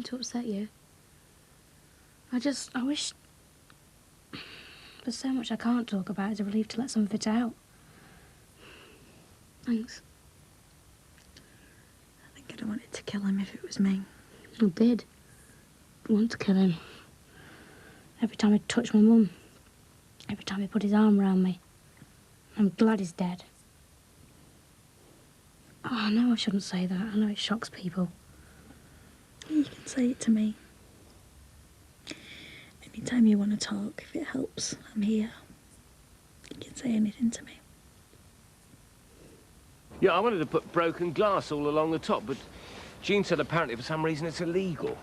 to upset you. I wish... There's so much I can't talk about. It's a relief to let some of it out. Thanks. I think I'd have wanted to kill him if it was me. I did. Want to kill him. Every time he touched my mum. Every time he put his arm around me. I'm glad he's dead. Oh, I know I shouldn't say that. I know it shocks people. You can say it to me. Anytime you want to talk, if it helps, I'm here. You can say anything to me. Yeah, I wanted to put broken glass all along the top, but Jean said apparently for some reason it's illegal.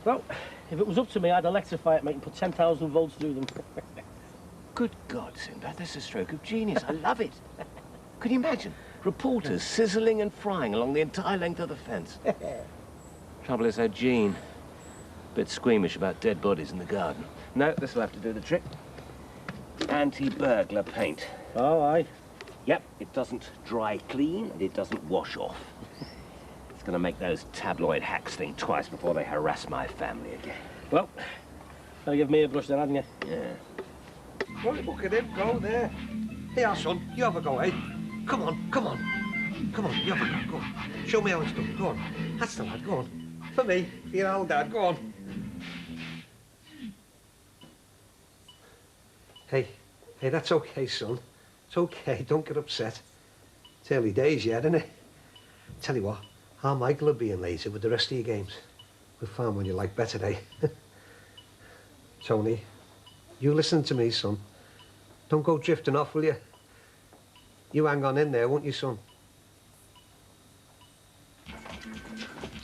Well, if it was up to me, I'd electrify it, mate, and put 10,000 volts through them. Good God, Sinbad, that's a stroke of genius. I love it. Could you imagine? Reporters sizzling and frying along the entire length of the fence. Trouble is, Jean, a bit squeamish about dead bodies in the garden. No, this will have to do the trick. Anti-burglar paint. Oh, aye. Yep, it doesn't dry clean and it doesn't wash off. It's gonna make those tabloid hacks think twice before they harass my family again. Well, gotta give me a brush then, hadn't you? Yeah. Right, look at him go there. Here, son, you have a go, eh? Come on, come on. Come on, you have a go, go on. Show me how it's done, go on. That's the lad, go on. For me, for your old dad, go on. Hey, that's okay, son. It's okay, don't get upset. It's early days yet, isn't it? Tell you what, how Michael will be in later with the rest of your games. We'll find one you like better, eh? Tony, you listen to me, son. Don't go drifting off, will you? You hang on in there, won't you, son?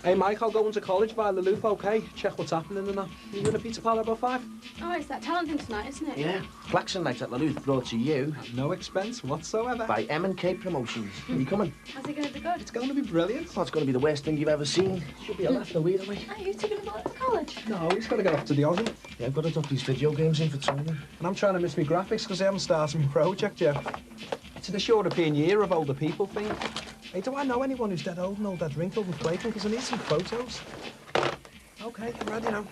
Hey, Mike, I'll go into college by the loop, OK? Check what's happening and that. You in a pizza parlour about 5? Oh, it's that talent thing tonight, isn't it? Yeah. Klaxon Night at the Loop brought to you No expense whatsoever. by M&K Promotions. Are you coming? How's it going to be good? It's going to be brilliant. Oh, it's going to be the worst thing you've ever seen. Should be a laugh though, either way. Are you two going to go to college? No, he's got to get off to the Aussie. Yeah, I've got to duck these video games in for training. And I'm trying to miss my graphics because I haven't started my project yet. It's this European Year of Older People thing. Hey, do I know anyone who's dead old and all dead wrinkled and flaking? Because I need some photos. OK, I'm ready now.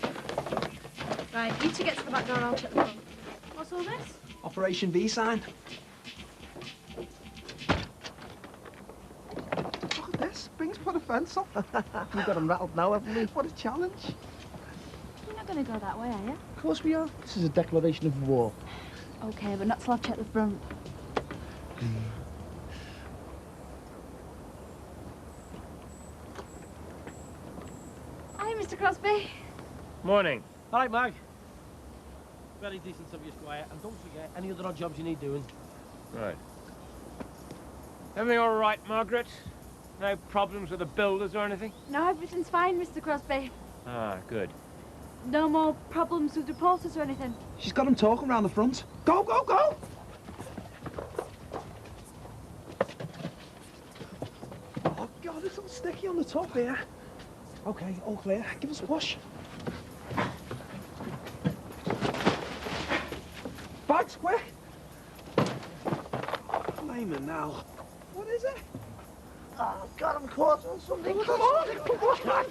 Right, you two get to the back door and I'll check the phone. What's all this? Operation V sign. Look at this. Bing's put a fence up. We've got them rattled now, haven't we? What a challenge. You're not going to go that way, are you? Of course we are. This is a declaration of war. OK, but not till I've checked the front. Hi, Mr. Crosby. Morning. All right, Mag. Very decent of you, Squire. And don't forget, any other odd jobs you need doing. Right. Everything all right, Margaret? No problems with the builders or anything? No, everything's fine, Mr. Crosby. Ah, good. No more problems with reporters or anything. She's got him talking round the front. Go, go, go! Oh, God, it's all sticky on the top here. OK, all clear. Give us a push. Bags, quick! Layman now. What is it? Oh, God, I'm caught on something. Come on, come on!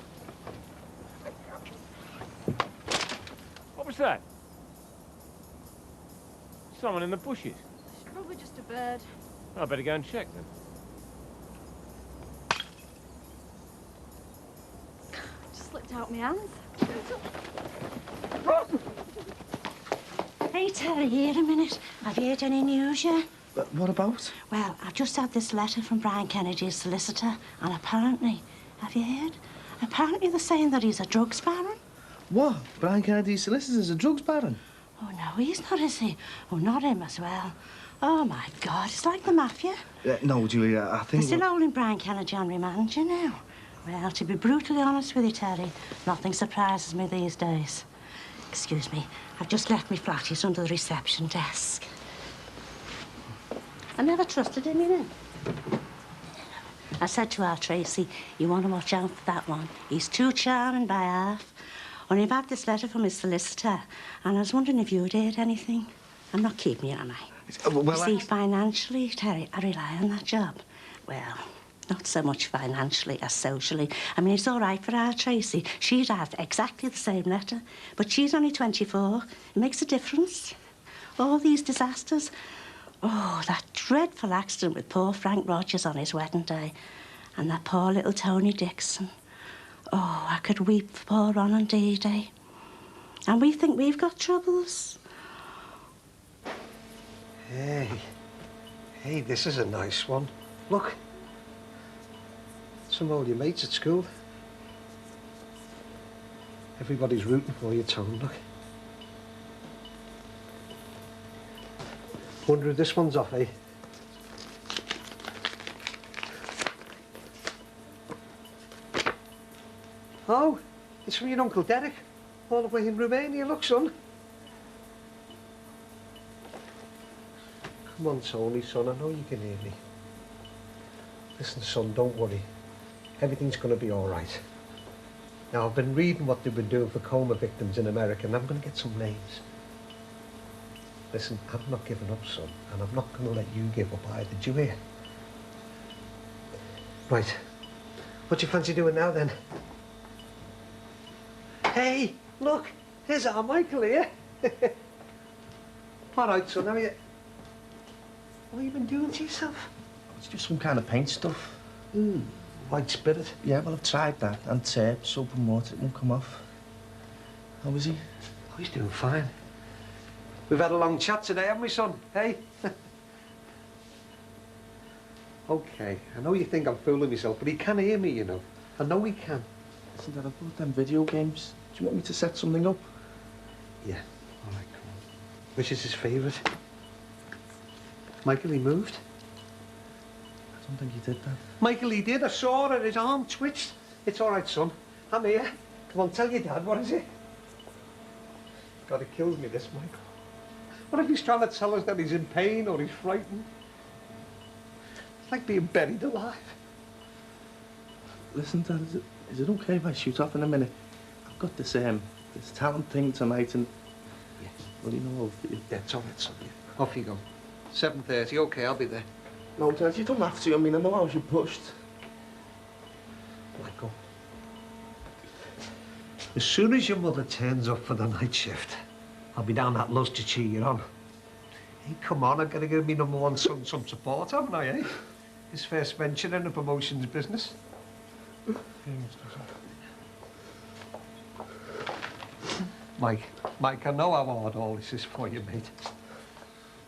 What was that? Someone in the bushes. It's probably just a bird. I better go and check then. Just slipped out my hands. Hey, Terry, here a minute. Have you heard any news yet? What about? Well, I've just had this letter from Brian Kennedy's solicitor, and apparently, have you heard? Apparently they're saying that he's a drugs baron. What? Brian Kennedy's solicitor's a drugs baron? Oh, no, he's not, is he? Oh, not him as well. Oh, my God, it's like the mafia. No, Julia, I think... They're still holding Brian Kennedy on remand, you know. Well, to be brutally honest with you, Terry, nothing surprises me these days. Excuse me, I've just left my flat. He's under the reception desk. I never trusted him, you know. I said to our Tracy, you want to watch out for that one. He's too charming by half. Only I've had this letter from his solicitor, and I was wondering if you'd heard anything. I'm not keeping you, am I? Well, you see, financially, Terry, I rely on that job. Well, not so much financially as socially. I mean, it's all right for our Tracy. She'd have exactly the same letter, but she's only 24. It makes a difference. All these disasters. Oh, that dreadful accident with poor Frank Rogers on his wedding day. And that poor little Tony Dixon. Oh, I could weep for poor Ron and Dee. And we think we've got troubles. Hey, this is a nice one. Look. Some of your mates at school. Everybody's rooting for you, Tom, look. Wonder if this one's off, eh? Oh, it's from your Uncle Derek. All the way in Romania, look, son. Come on, Tony, son, I know you can hear me. Listen, son, don't worry. Everything's going to be all right. Now, I've been reading what they've been doing for coma victims in America, and I'm going to get some names. Listen, I'm not giving up, son, and I'm not going to let you give up either. Do you hear? Right. What do you fancy doing now, then? Hey, look, here's our Michael here. All right, son, what have you been doing to yourself? It's just some kind of paint stuff. White spirit. Yeah, well, I've tried that. And tape, soap and water, it won't come off. How is he? Oh, he's doing fine. We've had a long chat today, haven't we, son? Hey? Okay, I know you think I'm fooling myself, but he can hear me, you know. I know he can. Listen, Dad, I've bought them video games. Do you want me to set something up? Yeah, all right, come on. Which is his favourite? Michael, he moved? I don't think he did that. Michael, he did. I saw it. His arm twitched. It's all right, son. I'm here. Come on, tell your dad. What is it? God, it kills me, this, Michael. What if he's trying to tell us that he's in pain or he's frightened? It's like being buried alive. Listen, Dad, is it okay if I shoot off in a minute? I've got this talent thing tonight and... Yes. Well, you know, Yeah, it's all right, son. Yeah. Off you go. 7:30. Okay, I'll be there. No, Dad, you don't have to. I mean, I know how you pushed. Michael. As soon as your mother turns up for the night shift, I'll be down that luz to cheer you on. Hey, come on, I've got to give me #1 son some support, haven't I, eh? His first venture in the promotions business. Mike, I know how hard all this is for you, mate.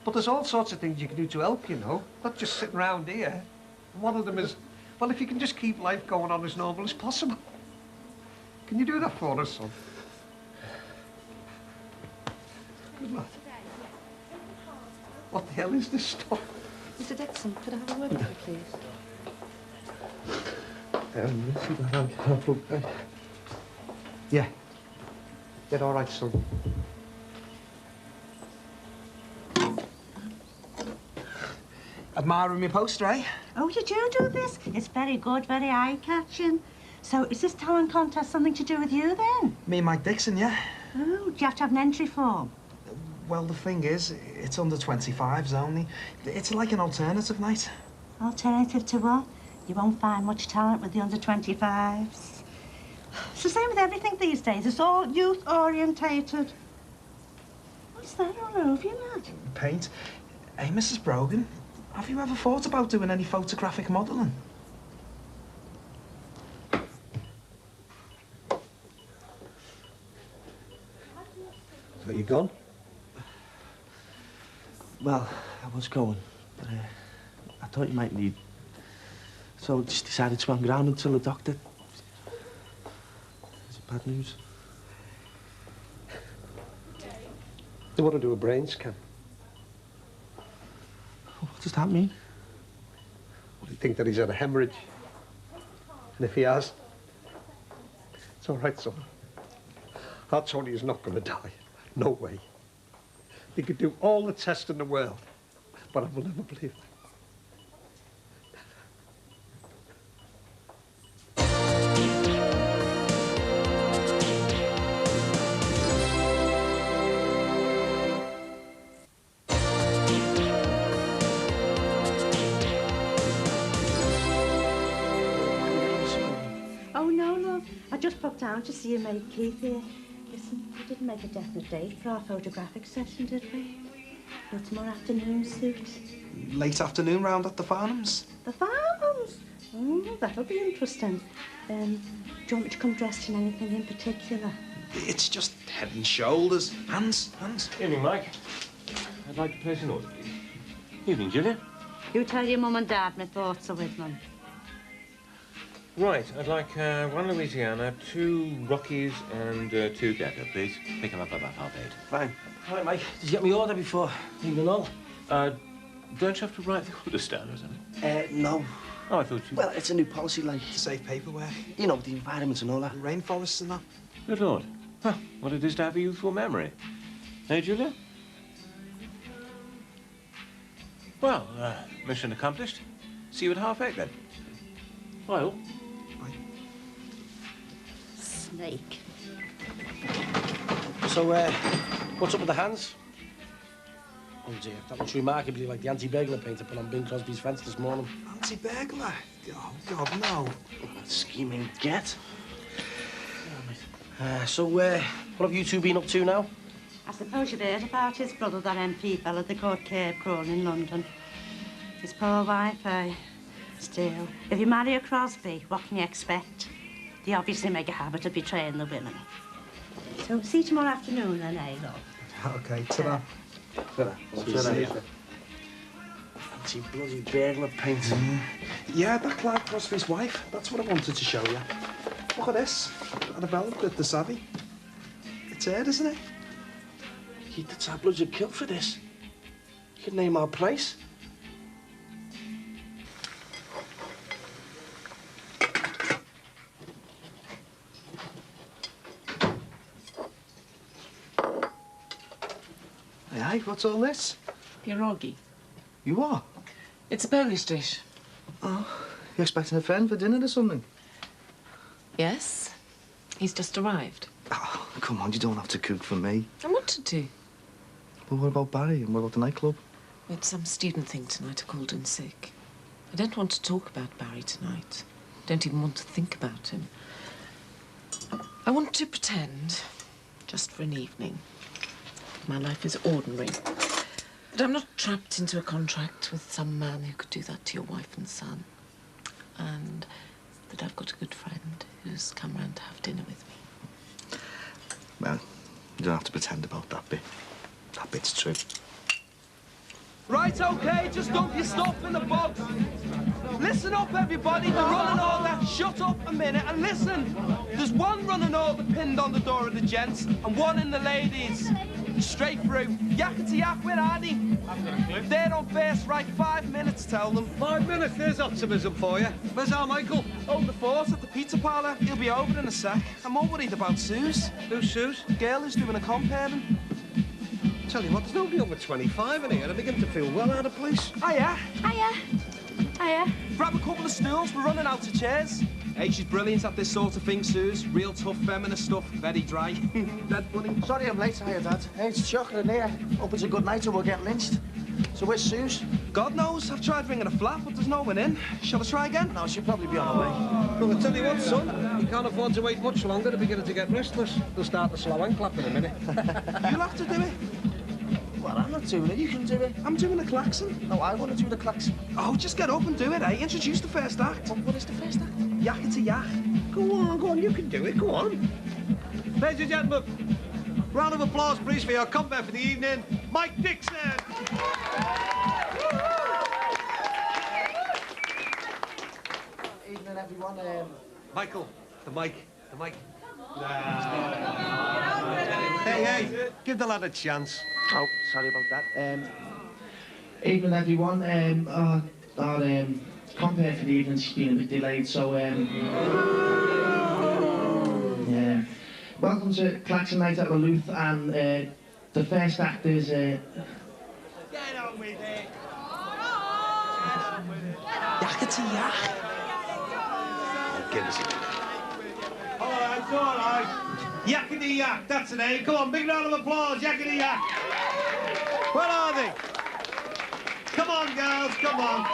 But there's all sorts of things you can do to help, you know. Not just sitting around here. And one of them is, well, if you can just keep life going on as normal as possible. Can you do that for us, son? Good lad. What the hell is this stuff? Mr. Dixon, could I have a word with you, please? Yeah. Get all right, son. Admiring my poster, eh? Oh, you do this? It's very good, very eye-catching. So is this talent contest something to do with you, then? Me and Mike Dixon, yeah. Oh, do you have to have an entry form? Well, the thing is, it's under 25s only. It's like an alternative night. Alternative to what? You won't find much talent with the under 25s. It's the same with everything these days. It's all youth-orientated. What's that all over you, lad? Paint. Hey, Mrs. Brogan, have you ever thought about doing any photographic modelling? So you gone? Well, I was going, but I thought you might need... So I just decided to hang around until the doctor... Is it bad news? They want to do a brain scan. What does that mean? Well, they think that he's had a hemorrhage. And if he has, it's all right, son. Our Tony is not going to die. No way. They could do all the tests in the world, but I will never believe that. found you see your mate Keith here. Listen, we didn't make a definite date for our photographic session, did we? Will tomorrow afternoon suit? Late afternoon round at the Farnhams. The Farnhams? Oh, that'll be interesting. Do you want me to come dressed in anything in particular? It's just head and shoulders. Hands. Evening, Mike. I'd like to place an order, please. Evening, Julia. You tell your mum and dad my thoughts are with them. Right, I'd like one Louisiana, 2 Rockies, and 2 Gecko, please. Pick them up about 8:30. Fine. All right, Mike. Did you get me order before leaving all? Don't you have to write the orders down or something? No. Oh, I thought you... Well, it's a new policy, like, Safe paperwork. you know, with the environment and all that. Rainforests and that. Good Lord. Huh, what it is to have a youthful memory. Hey, Julia? Well, mission accomplished. See you at 8:30, then. Well... Snake. So, what's up with the hands? Oh, dear, that looks remarkably like the anti-burglar paint I put on Bing Crosby's fence this morning. Anti-burglar? Oh, God, no. Scheming get. So, what have you two been up to now? I suppose you've heard about his brother, that MP fella they called Cape Crawl in London. His poor wife, still. If you marry a Crosby, what can you expect? They obviously make a habit of betraying the women. So, see you tomorrow afternoon then, eh, love? OK, ta-da. Anti-bloody burglar paint. Yeah, that Clive Crosby's wife. That's what I wanted to show you. Look at this. I developed it, the savvy. It's her, isn't it? Keep the tabloids would kill for this. You could name our price. Hey, what's all this? Pierogi. You are? It's a Polish dish. Oh, you expecting a friend for dinner or something? Yes. He's just arrived. Oh, come on, you don't have to cook for me. I wanted to. Well, what about Barry and what about the nightclub? We had some student thing tonight. I called in sick. I don't want to talk about Barry tonight. I don't even want to think about him. I want to pretend, just for an evening, my life is ordinary. That I'm not trapped into a contract with some man who could do that to your wife and son. And that I've got a good friend who's come round to have dinner with me. Well, you don't have to pretend about that bit. That bit's true. Right, OK, just dump your stuff in the box. Listen up, everybody. The running order. Shut up a minute and listen. There's one running order pinned on the door of the gents and one in the ladies. Straight through. Yakety yak, where are they? They're on first, right? 5 minutes, tell them. 5 minutes, there's optimism for you. Where's our Michael? Oh, the force at the pizza parlour. He'll be over in a sec. I'm more worried about Suze. Who's Suze? The girl who's doing a comparing. Tell you what, there's nobody over 25 in here. I begin to feel well out of place. Hiya. Hiya. Grab a couple of stools. We're running out of chairs. Hey, she's brilliant at this sort of thing, Suze. Real tough feminist stuff. Very dry. Dead funny. Sorry I'm late, hiya, Dad. Hey, it's shocking in here. Hope it's a good night or we'll get lynched. So where's Suze? God knows. I've tried ringing a flat, but there's no one in. Shall I try again? No, she'll probably be on her way. Well, I tell you what, son, you can't afford to wait much longer. They're beginning to get restless. They'll start to slow and clap in a minute. You'll have to do it. Well, I'm not doing it. You can do it. I'm doing the klaxon. No, I want to do the klaxon. Oh, just get up and do it, eh? Introduce the first act. What is the first act? Yakety yak. Go on, you can do it, go on. Ladies and gentlemen, round of applause, please, for your compere for the evening, Mike Dixon. Evening, everyone. Michael, the mic. Hey, give the lad a chance. Oh, sorry about that. Evening, everyone. Our compere for the evening's been a bit delayed, so yeah. Welcome to Klaxon Night at Malouth, and the first act is. Get on with it. Yakety yak. Give us a... All right. Yakety yak, that's the name. Come on, big round of applause, yakety yak. Where are they? Come on, girls, come on.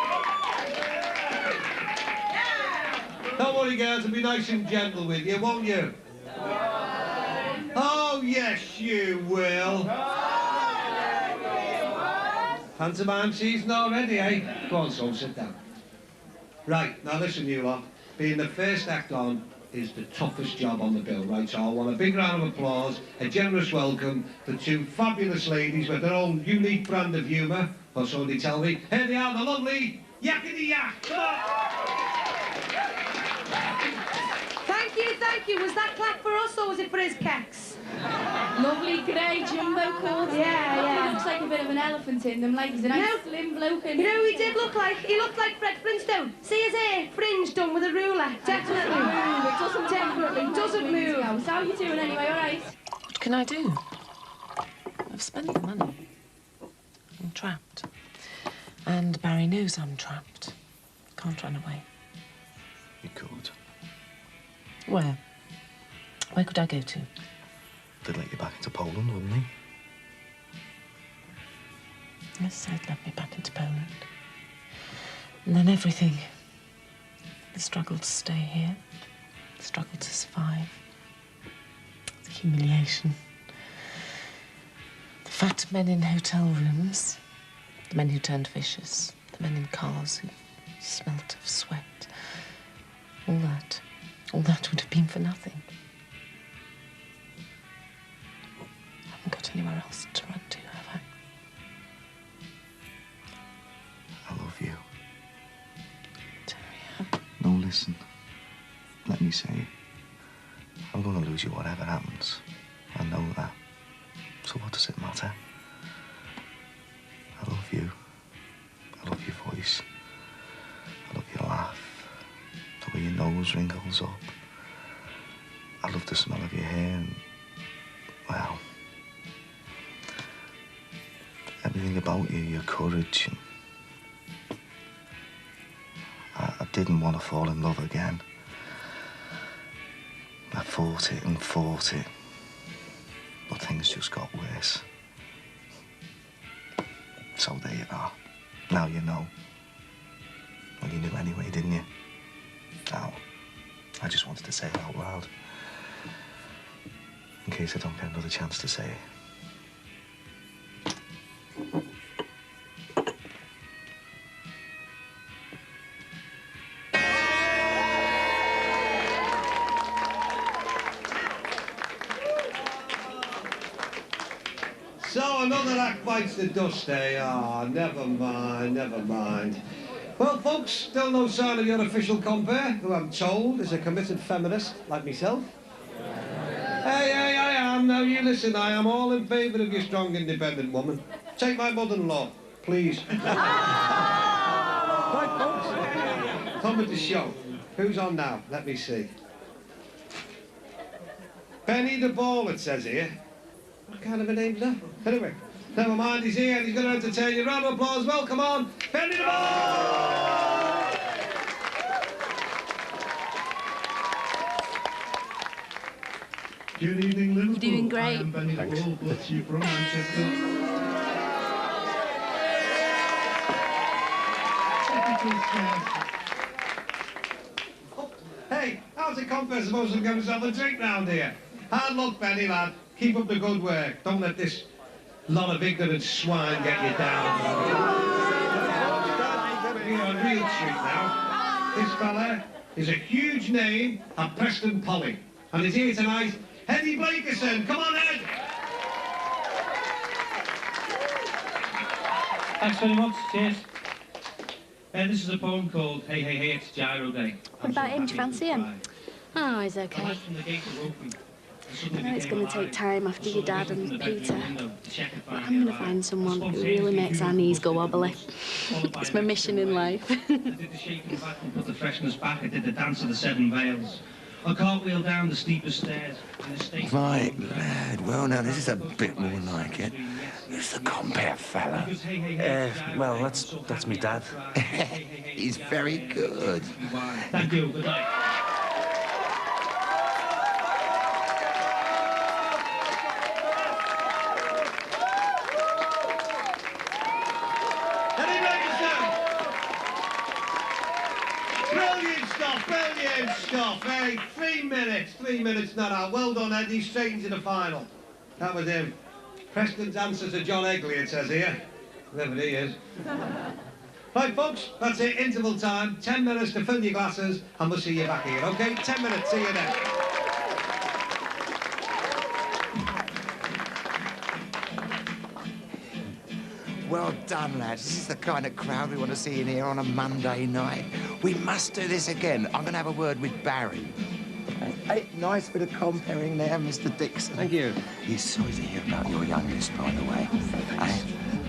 Don't worry, girls, I'll be nice and gentle with you, won't you? Oh, yes, you will. Pantomime season already, eh? Go on, son, sit down. Right, now listen, you lot. Being the first act on is the toughest job on the bill, right? So I want a big round of applause, a generous welcome for two fabulous ladies with their own unique brand of humour, or so they tell me. Here they are, the lovely Yakety Yak. Come on! Thank you. Was that clap for us or was it for his kecks? Lovely grey jumbo coat. Yeah. He looks like a bit of an elephant in them, like he's a nice slim bloke. And you know who he did look like? He looked like Fred Flintstone. See his hair fringed done with a ruler. Definitely. It doesn't Definitely doesn't move. So how are you doing anyway, all right? What can I do? I've spent the money. I'm trapped. And Barry knows I'm trapped. Can't run away. You could. Where? Where could I go to? They'd let you back into Poland, wouldn't they? Yes, they'd let me back into Poland. And then everything. The struggle to stay here. The struggle to survive. The humiliation. The fat men in hotel rooms. The men who turned vicious. The men in cars who smelt of sweat. All that would have been for nothing. I haven't got anywhere else to run to, have I? I love you. Terry. No, listen. Let me say, I'm going to lose you whatever happens. I know that. So what does it matter? I love you. I love your voice. I love your laugh. The way your nose wrinkles up. I love the smell of your hair and, well, everything about you, your courage. And I didn't want to fall in love again. I fought it and fought it, but things just got worse. So there you are. Now you know. Well, you knew anyway, didn't you? Now, I just wanted to say it out loud. In case I don't get another chance to say it. So another act bites the dust, eh? Ah, never mind. Well, folks, still no sign of your official compere, who I'm told is a committed feminist like myself. Hey, I am. Now, you listen, I am all in favour of your strong, independent woman. Take my mother-in-law, please. Right, folks. Come with the show. Who's on now? Let me see. Benny the Ball, it says here. What kind of a name's that? Anyway, never mind, he's here and he's going to entertain you. Round of applause, well, come on, Benny the Ball! Good evening, Liverpool. You're doing great. I am Benny the Ball, bless you from Manchester. Oh, hey, how's the compere supposed to get himself a drink round here? Hard luck, Benny, lad. Keep up the good work. Don't let this lot of ignorant swine get you down. We're on real treat now. This fella is a huge name at Preston Poly. And he's here tonight, Eddie Blakerson. Come on, Ed! Thanks very much. Cheers. This is a poem called Hey, Hey, Hey, It's Gyro Day. What about him? Do you fancy him? Oh, he's okay. I know it's going to take time after your dad and Peter, but I'm going to find someone who really makes our knees go wobbly. It's my mission in life. I did the shaking back and put the freshness back. I did the dance of the seven veils. I cartwheel down the steepest stairs. Right, lad. Well, now, this is a bit more like it. Who's the compere fella? Well, that's me dad. He's very good. Thank you. Good night. Brilliant stuff, hey? 3 minutes not out. Well done, Eddie. Straight into the final. That was him. Preston's answer to John Egley, it says here. Whoever he is. Right, folks, that's it. Interval time. 10 minutes to fill your glasses, and we'll see you back here, OK? 10 minutes. See you then. Well done, lads. This is the kind of crowd we want to see in here on a Monday night. We must do this again. I'm going to have a word with Barry. Hey, nice bit of comparing there, Mr. Dixon. Thank you. He's sorry to hear about your youngest, by the way.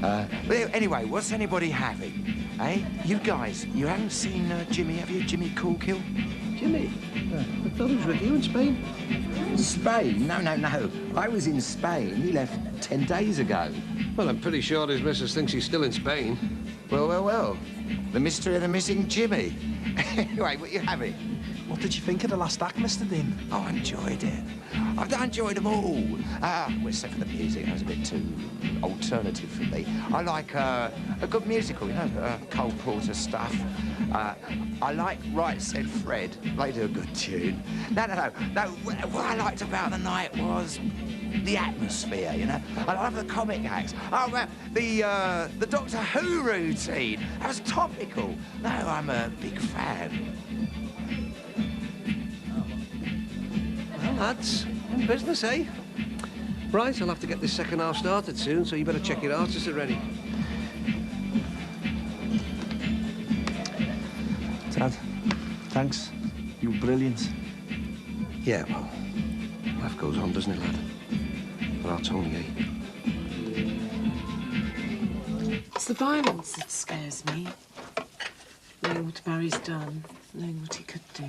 But anyway, what's anybody having? Eh? You guys, you haven't seen Jimmy, have you? Jimmy Corkill? Jimmy? I thought he was with you in Spain. Spain? No. I was in Spain. He left 10 days ago. Well, I'm pretty sure his missus thinks he's still in Spain. Well. The mystery of the missing Jimmy. Anyway, what you having? What did you think of the last act, Mr. Dean? Oh, I enjoyed it. I've enjoyed them all. Well, except for the music, that was a bit too alternative for me. I like a good musical, you know, Cole Porter stuff. I like Right Said Fred. They do a good tune. No. What I liked about the night was the atmosphere, you know. I love the comic acts. Oh, the Doctor Who routine. That was topical. No, I'm a big fan. Well, lads, in business, eh? Right, I'll have to get this second half started soon, so you better check your artists are ready. Dad, thanks. You were brilliant. Yeah, well, life goes on, doesn't it, lad? For our Tony, eh? It's the violence that scares me. Knowing what Barry's done, knowing what he could do.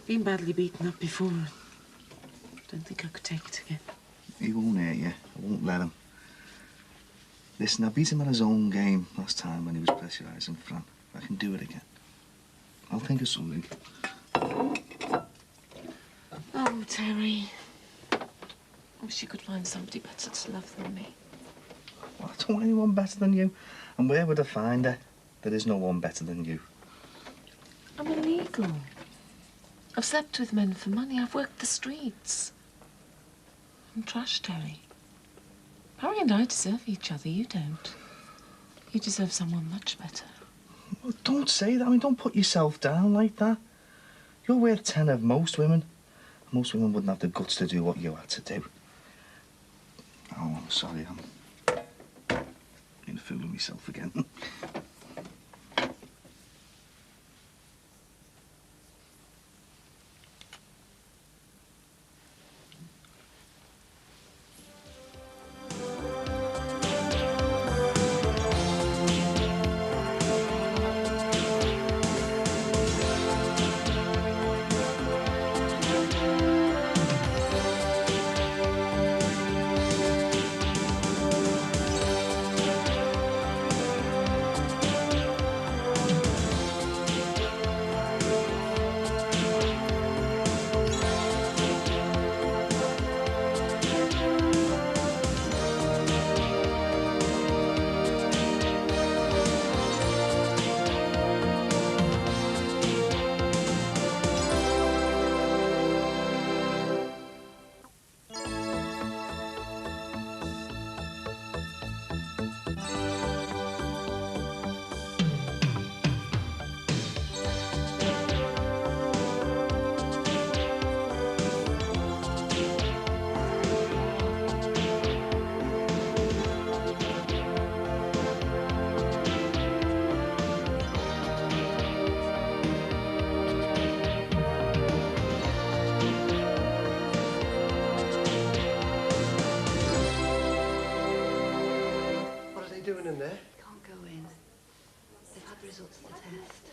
Been badly beaten up before. Don't think I could take it again. He won't hurt you. I won't let him. Listen, I beat him at his own game last time when he was pressurising Fran. I can do it again. I'll think of something. Oh, Terry. I wish you could find somebody better to love than me. Well, I don't want anyone better than you. And where would I find her? There is no one better than you. I'm illegal. I've slept with men for money. I've worked the streets. I'm trash, Terry. Barry and I deserve each other. You don't. You deserve someone much better. Well, don't say that. I mean, don't put yourself down like that. You're worth 10 of most women. Most women wouldn't have the guts to do what you had to do. Oh, I'm sorry. I'm being a fool of myself again. Doing in there? Can't go in. They've had the results of the test.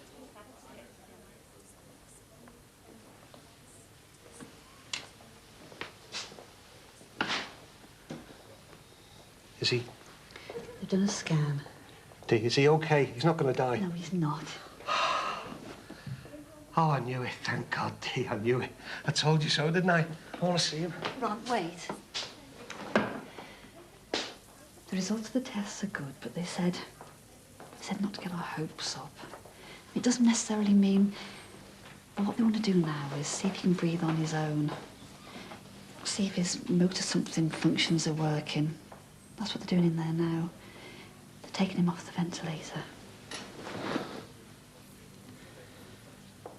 Is he? They've done a scan. Is he okay? He's not going to die? No, he's not. Oh, I knew it. Thank God, Dee. I knew it. I told you so, didn't I? I want to see him. Ron, wait. The results of the tests are good, but they said not to get our hopes up. It doesn't necessarily mean... Well, what they want to do now is see if he can breathe on his own. See if his motor something functions are working. That's what they're doing in there now. They're taking him off the ventilator.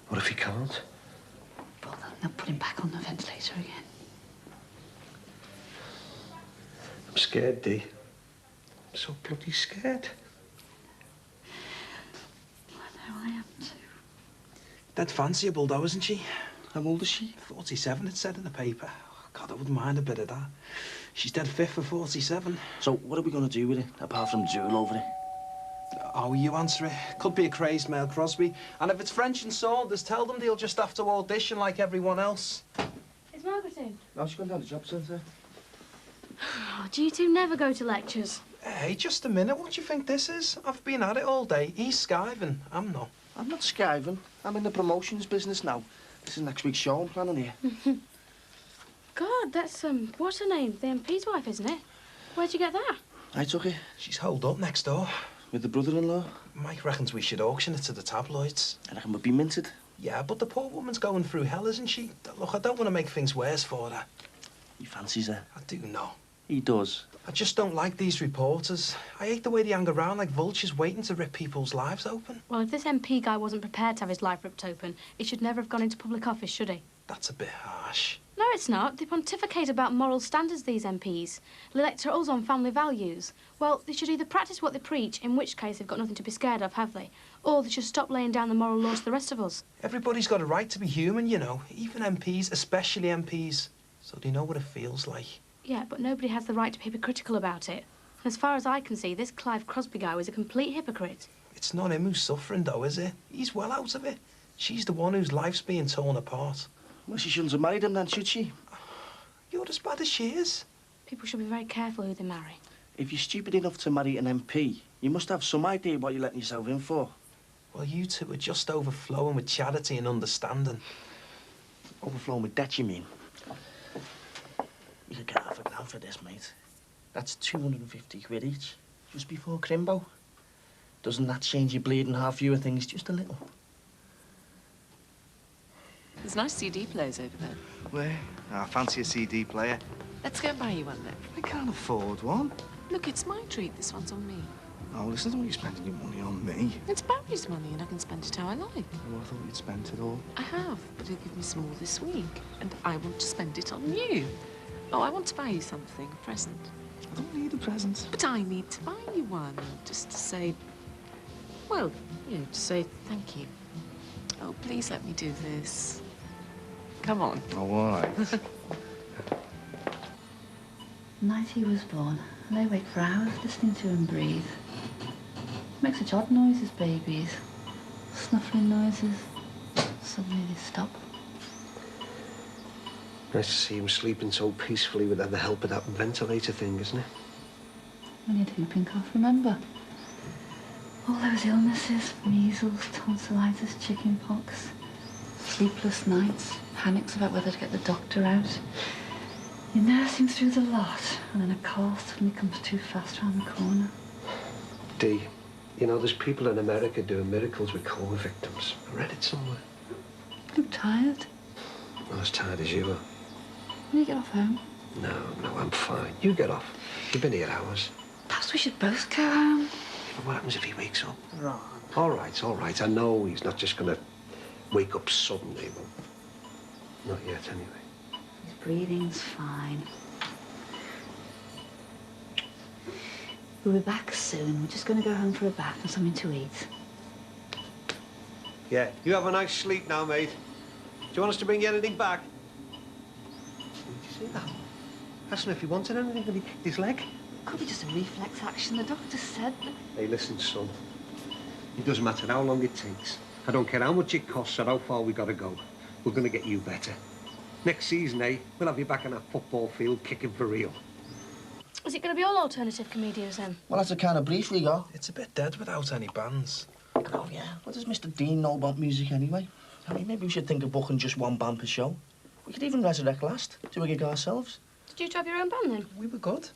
What if he can't? Well, they'll put him back on the ventilator again. I'm scared, Dee. I'm so bloody scared. I know I am too. Dead fanciable, though, isn't she? How old is she? 47, it said in the paper. Oh, God, I wouldn't mind a bit of that. She's dead fit for 47. So what are we going to do with it, apart from drool over it? Oh, you answer it. Could be a crazed male Crosby. And if it's French and Saunders, tell them they'll just have to audition like everyone else. Is Margaret in? No, she's gone down to the job centre. Oh, do you two never go to lectures? Hey, just a minute. What do you think this is? I've been at it all day. He's skiving. I'm not. I'm not skiving. I'm in the promotions business now. This is next week's show I'm planning here. God, that's, what's her name? The MP's wife, isn't it? Where'd you get that? I took it. She's holed up next door. With the brother-in-law? Mike reckons we should auction it to the tabloids. I reckon we'd be minted. Yeah, but the poor woman's going through hell, isn't she? Look, I don't want to make things worse for her. He fancies her. I do know. He does. I just don't like these reporters. I hate the way they hang around like vultures waiting to rip people's lives open. Well, if this MP guy wasn't prepared to have his life ripped open, he should never have gone into public office, should he? That's a bit harsh. No, it's not. They pontificate about moral standards, these MPs. They lecture us on family values. Well, they should either practice what they preach, in which case they've got nothing to be scared of, have they? Or they should stop laying down the moral law to the rest of us. Everybody's got a right to be human, you know. Even MPs, especially MPs. So they know what it feels like. Yeah, but nobody has the right to be hypocritical about it. And as far as I can see, this Clive Crosby guy was a complete hypocrite. It's not him who's suffering, though, is it? He's well out of it. She's the one whose life's being torn apart. Well, she shouldn't have married him then, should she? You're as bad as she is. People should be very careful who they marry. If you're stupid enough to marry an MP, you must have some idea what you're letting yourself in for. Well, you two are just overflowing with charity and understanding. Overflowing with debt, you mean? You could get £5 for this, mate. That's 250 quid each, just before Crimbo. Doesn't that change your bleeding half view of things just a little? There's nice CD players over there. Where? I fancy a CD player. Let's go and buy you one then. I can't afford one. Look, it's my treat. This one's on me. Oh, listen to what you're spending your money on me. It's Barry's money and I can spend it how I like. Oh, I thought you'd spent it all. I have, but he'll give me some more this week. And I want to spend it on you. Oh, I want to buy you something, a present. I don't need a present. But I need to buy you one, just to say, well, you know, to say thank you. Oh, please let me do this. Come on. Oh, all right. The night he was born, I lay awake for hours listening to him breathe. Makes such odd noises, babies. Snuffling noises. Suddenly they stop. Nice to see him sleeping so peacefully without the help of that ventilator thing, isn't it? When you'd whooping cough, remember? All those illnesses, measles, tonsillitis, chicken pox, sleepless nights, panics about whether to get the doctor out. You're nursing through the lot, and then a call suddenly comes too fast round the corner. Dee, you know, there's people in America doing miracles with coma victims. I read it somewhere. You look tired. Not as tired as you are. When you get off home? No, I'm fine. You get off. You've been here hours. Perhaps we should both go home. Yeah, but what happens if he wakes up? Ron. All right. I know he's not just going to wake up suddenly, but not yet anyway. His breathing's fine. We'll be back soon. We're just going to go home for a bath and something to eat. Yeah, you have a nice sleep now, mate. Do you want us to bring you anything back? Did you see that? Asked him if he wanted anything when he kicked his leg. Could be just a reflex action. The doctor said that... Hey, listen, son. It doesn't matter how long it takes. I don't care how much it costs or how far we got to go. We're going to get you better. Next season, we'll have you back on that football field kicking for real. Is it going to be all alternative comedians then? Well, that's the kind of brief we got. It's a bit dead without any bands. Oh, yeah. What does Mr. Dean know about music anyway? I mean, maybe we should think of booking just one band per show. We could even resurrect last, do a gig ourselves. Did you two have your own band then? We were good.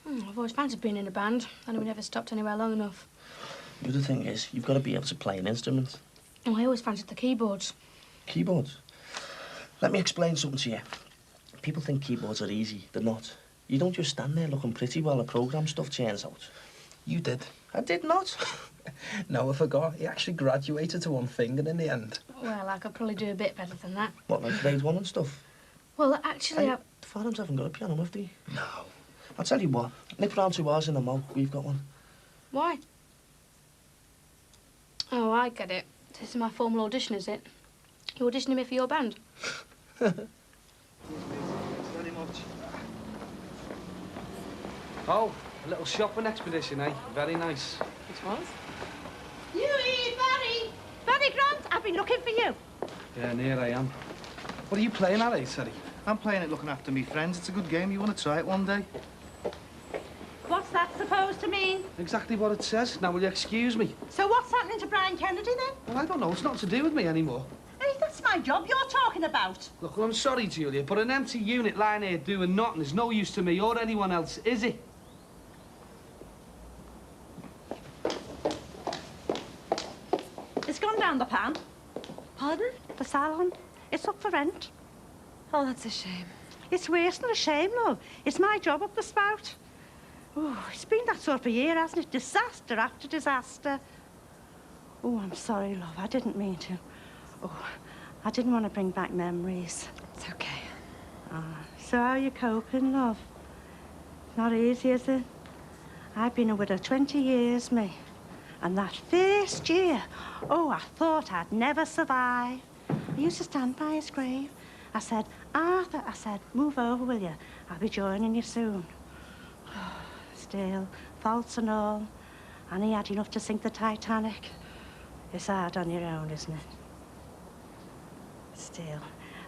I've always fancied being in a band, and we never stopped anywhere long enough. The other thing is, you've got to be able to play an instrument. Oh, I always fancied the keyboards. Keyboards? Let me explain something to you. People think keyboards are easy. They're not. You don't just stand there looking pretty while the program stuff churns out. You did. I did not. No, I forgot. He actually graduated to one finger in the end. Well, I could probably do a bit better than that. What, like grade 1 and stuff? Well, actually, The Farnhams haven't got a piano, have they? No. I'll tell you what. Nip round to ours in a mo. We've got one. Why? Oh, I get it. This is my formal audition, is it? You're auditioning me for your band? Very much. Oh, a little shopping expedition, eh? Very nice. It was. Hughie, Barry! Barry Grant, I've been looking for you. Yeah, and here I am. What are you playing at, eh, Teddy? I'm playing it looking after me friends. It's a good game. You want to try it one day? What's that supposed to mean? Exactly what it says. Now, will you excuse me? So what's happening to Brian Kennedy, then? Well, I don't know. It's nothing to do with me anymore. Hey, that's my job you're talking about. Look, well, I'm sorry, Julia, but an empty unit lying here doing nothing is no use to me or anyone else, is it? It's gone down the pan. Pardon? The salon. It's up for rent. Oh, that's a shame. It's worse than a shame, love. It's my job up the spout. Oh, it's been that sort of a year, hasn't it? Disaster after disaster. Oh, I'm sorry, love. I didn't mean to. Oh, I didn't want to bring back memories. It's okay. So how are you coping, love? Not easy, is it? I've been a widow 20 years, me. And that first year, oh, I thought I'd never survive. I used to stand by his grave. I said, Arthur, I said, move over, will you? I'll be joining you soon. Still, faults and all. And he had enough to sink the Titanic. It's hard on your own, isn't it? Still,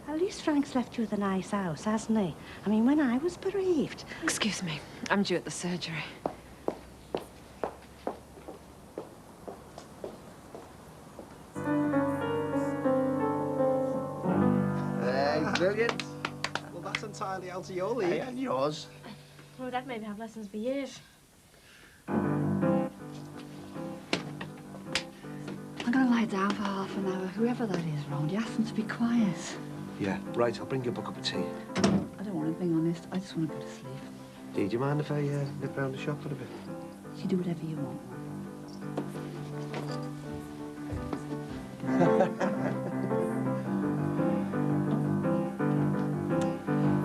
at least Frank's left you with a nice house, hasn't he? I mean, when I was bereaved... Excuse me. I'm due at the surgery. Hey, brilliant. Well, that's entirely out of your league. Hey, and yours. Oh, Dad made me have lessons for years. I'm going to lie down for half an hour. Whoever that is round, you ask them to be quiet. Yeah, right. I'll bring you a cup of tea. I don't want to be honest. I just want to go to sleep. Do you mind if I nip round the shop for a bit? You can do whatever you want.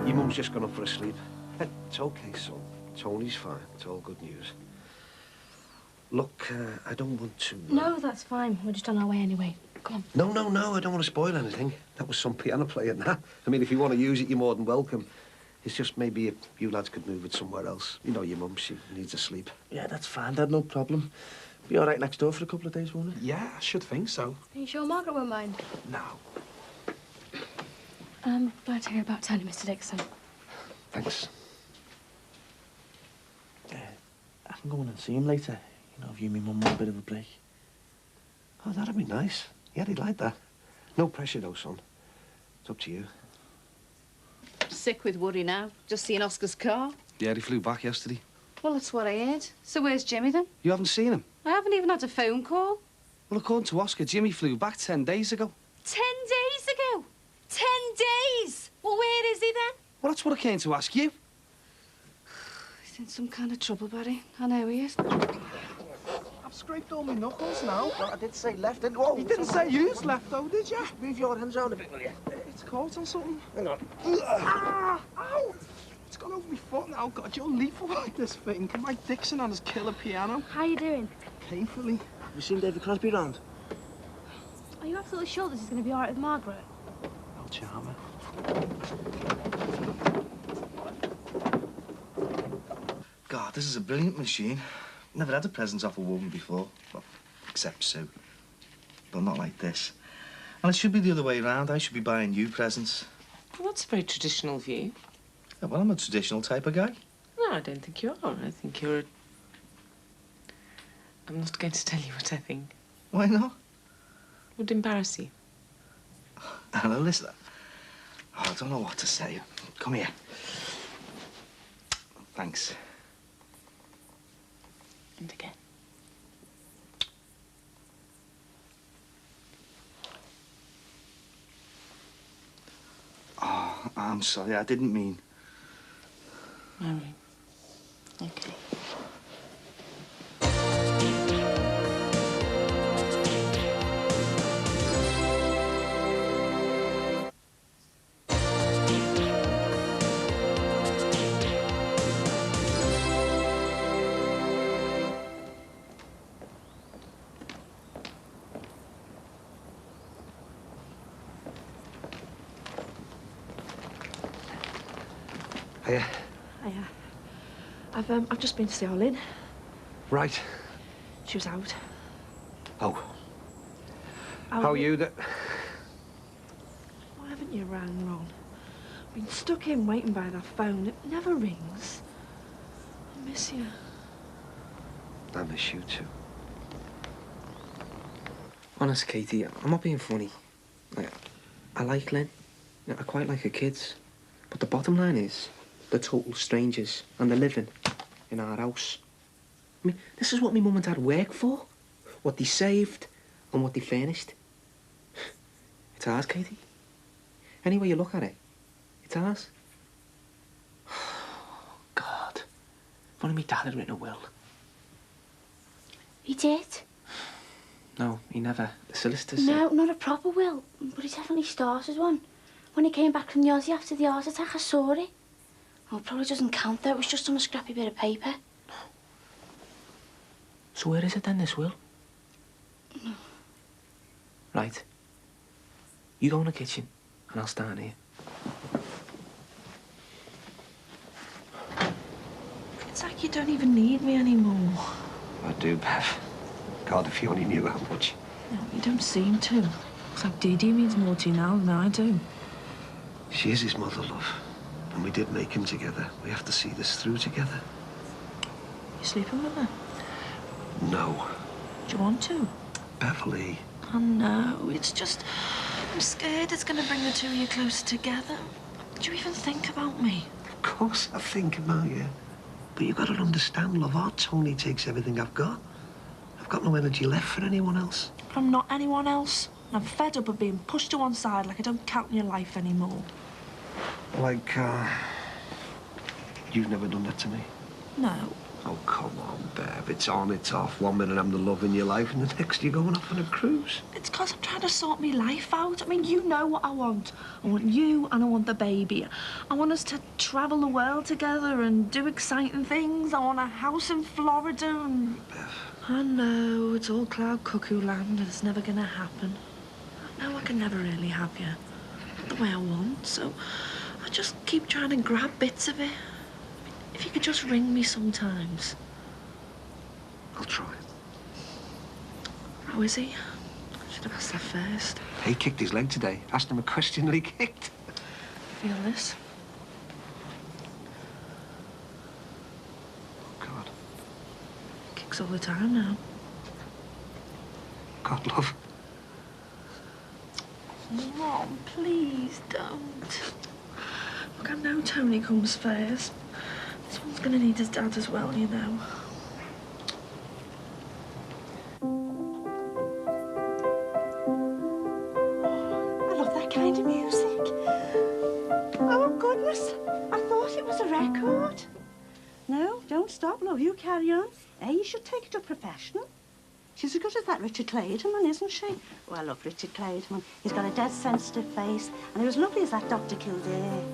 Your mum's just gone up for a sleep. It's okay, son. Tony's fine. It's all good news. Look, I don't want to... No, that's fine. We're just on our way anyway. Come on. No, no, no. I don't want to spoil anything. That was some piano playing, that. I mean, if you want to use it, you're more than welcome. It's just maybe if you lads could move it somewhere else. You know your mum, she needs a sleep. Yeah, that's fine, Dad, no problem. Be all right next door for a couple of days, won't it? Yeah, I should think so. Are you sure Margaret won't mind? No. I'm glad to hear about Tony, Mr. Dixon. Thanks. I can go in and see him later. You know, if you and me mum want a bit of a break. Oh, that'd be nice. Yeah, he'd like that. No pressure, though, son. It's up to you. Sick with worry now. Just seeing Oscar's car. Yeah, he flew back yesterday. Well, that's what I heard. So where's Jimmy, then? You haven't seen him? I haven't even had a phone call. Well, according to Oscar, Jimmy flew back 10 days ago. 10 days ago? 10 days? Well, where is he, then? Well, that's what I came to ask you. He's in some kind of trouble, Barry. I know he is. I've scraped all my knuckles now. Well, I did say left, didn't I? You didn't say you's left, though, did you? Move your hands around a bit, will you? It's caught on something. Hang on. Ah! Ow! It's gone over my foot now. God, you're lethal like this thing. Mike Dixon on his killer piano. How you doing? Painfully. Have you seen David Crosby round? Are you absolutely sure this is going to be all right with Margaret? Oh, charmer. God, this is a brilliant machine. Never had a present off a woman before. Well, except Sue. But not like this. And it should be the other way around. I should be buying you presents. Well, that's a very traditional view. Yeah, well, I'm a traditional type of guy. No, I don't think you are. I think you're a... I'm not going to tell you what I think. Why not? It would embarrass you. Anna, listen. Oh, I don't know what to say. Come here. Thanks. And again. Oh, I'm sorry, I didn't mean... All right. Okay. Hiya. Hiya. I've just been to see Olin. Right. She was out. Oh. How are you? Why haven't you rang, Ron? I've been stuck in waiting by that phone. It never rings. I miss you. I miss you too. Honest, Katie, I'm not being funny. I like Lynn. I quite like her kids. But the bottom line is, they're total strangers, and they're living in our house. I mean, this is what my mum and dad worked for, what they saved, and what they furnished. It's ours, Katie. Any way you look at it, it's ours. God, if only my dad had written a will. He did? No, he never. The solicitors No, not a proper will, but he definitely started one. When he came back from the Aussie after the heart attack, I saw it. Oh, it probably doesn't count, though. It was just on a scrappy bit of paper. So where is it then, this will? No. Right. You go in the kitchen, and I'll stand here. It's like you don't even need me anymore. I do, Bev. God, if you only knew how much. No, you don't seem to. It's like Dee Dee means more to you now than I do. She is his mother, love. And we did make him together. We have to see this through together. You sleeping with her? No. Do you want to? Beverly. Oh, no. It's just... I'm scared it's going to bring the two of you closer together. Do you even think about me? Of course I think about you. But you've got to understand, love, our Tony takes everything I've got. I've got no energy left for anyone else. But I'm not anyone else. I'm fed up of being pushed to one side like I don't count in your life anymore. Like, you've never done that to me? No. Oh, come on, Bev. It's on, it's off. 1 minute I'm the love in your life, and the next you're going off on a cruise. It's because I'm trying to sort my life out. I mean, you know what I want. I want you and I want the baby. I want us to travel the world together and do exciting things. I want a house in Florida and... Bev. I know, it's all cloud cuckoo land and it's never gonna happen. I know I can never really have you the way I want, so I just keep trying to grab bits of it. If you could just ring me sometimes. I'll try. How is he? I should have asked that first. He kicked his leg today. Asked him a question and he kicked. Feel this? Oh, God. Kicks all the time now. God, love. Mom, please don't. Look, I know Tony comes first. This one's gonna need his dad as well, you know. I love that kind of music. Oh, goodness. I thought it was a record. No, don't stop, love. You carry on. Hey, you should take it to a professional. She's as good as that Richard Clayderman, isn't she? Oh, I love Richard Clayderman. He's got a dead sensitive face, and he was lovely as that Dr. Kildare.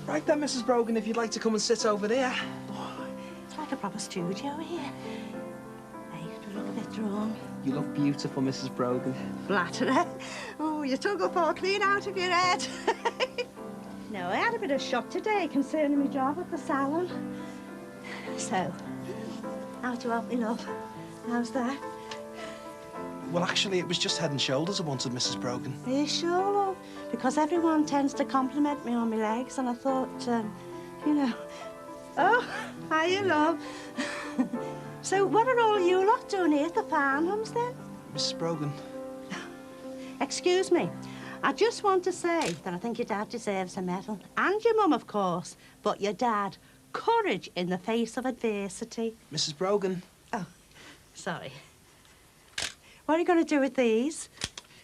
Right then, Mrs. Brogan, if you'd like to come and sit over there. It's like a proper studio here. Hey, do look a bit drawn. You look beautiful, Mrs. Brogan. Flatterer. Oh, you took a fall clean out of your head. No, I had a bit of shock today concerning my job at the salon. So, how do you help me, love? How's that? Well, actually, it was just Head and Shoulders I wanted, Mrs. Brogan. Are you sure, love? Because everyone tends to compliment me on my legs, and I thought, you know... Oh, hiya, love. So, what are all you lot doing here at the farmhouse, then? Mrs. Brogan. Excuse me. I just want to say that I think your dad deserves a medal. And your mum, of course. But your dad, courage in the face of adversity. Mrs. Brogan. Oh, sorry. What are you going to do with these?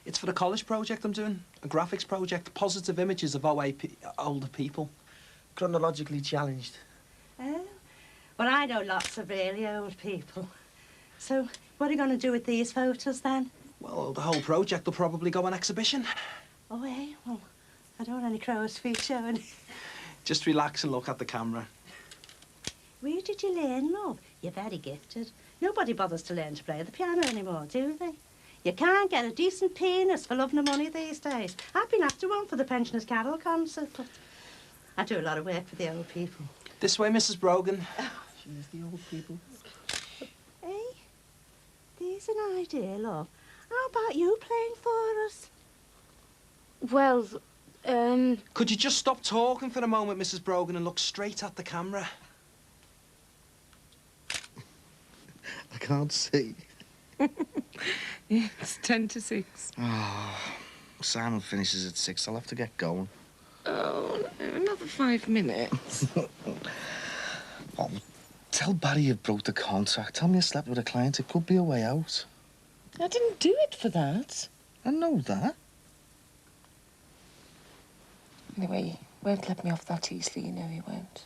It's for the college project I'm doing. A graphics project, positive images of older people. Chronologically challenged. Oh, well, I know lots of really old people. So, what are you going to do with these photos, then? Well, the whole project will probably go on exhibition. Oh, eh? Well, I don't want any crow's feet showing. Just relax and look at the camera. Where did you learn, love? You're very gifted. Nobody bothers to learn to play the piano anymore, do they? You can't get a decent pianist for love nor money these days. I've been after one for the Pensioners' Carol concert, but I do a lot of work for the old people. This way, Mrs. Brogan. She's the old people. Hey, there's an idea, love. How about you playing for us? Well, Could you just stop talking for a moment, Mrs. Brogan, and look straight at the camera? I can't see. It's 10 to 6. Oh, Simon finishes at 6. I'll have to get going. Oh, no, another 5 minutes. Oh, tell Barry you broke the contract. Tell me you slept with a client. It could be a way out. I didn't do it for that. I know that. Anyway, he won't let me off that easily, you know he won't.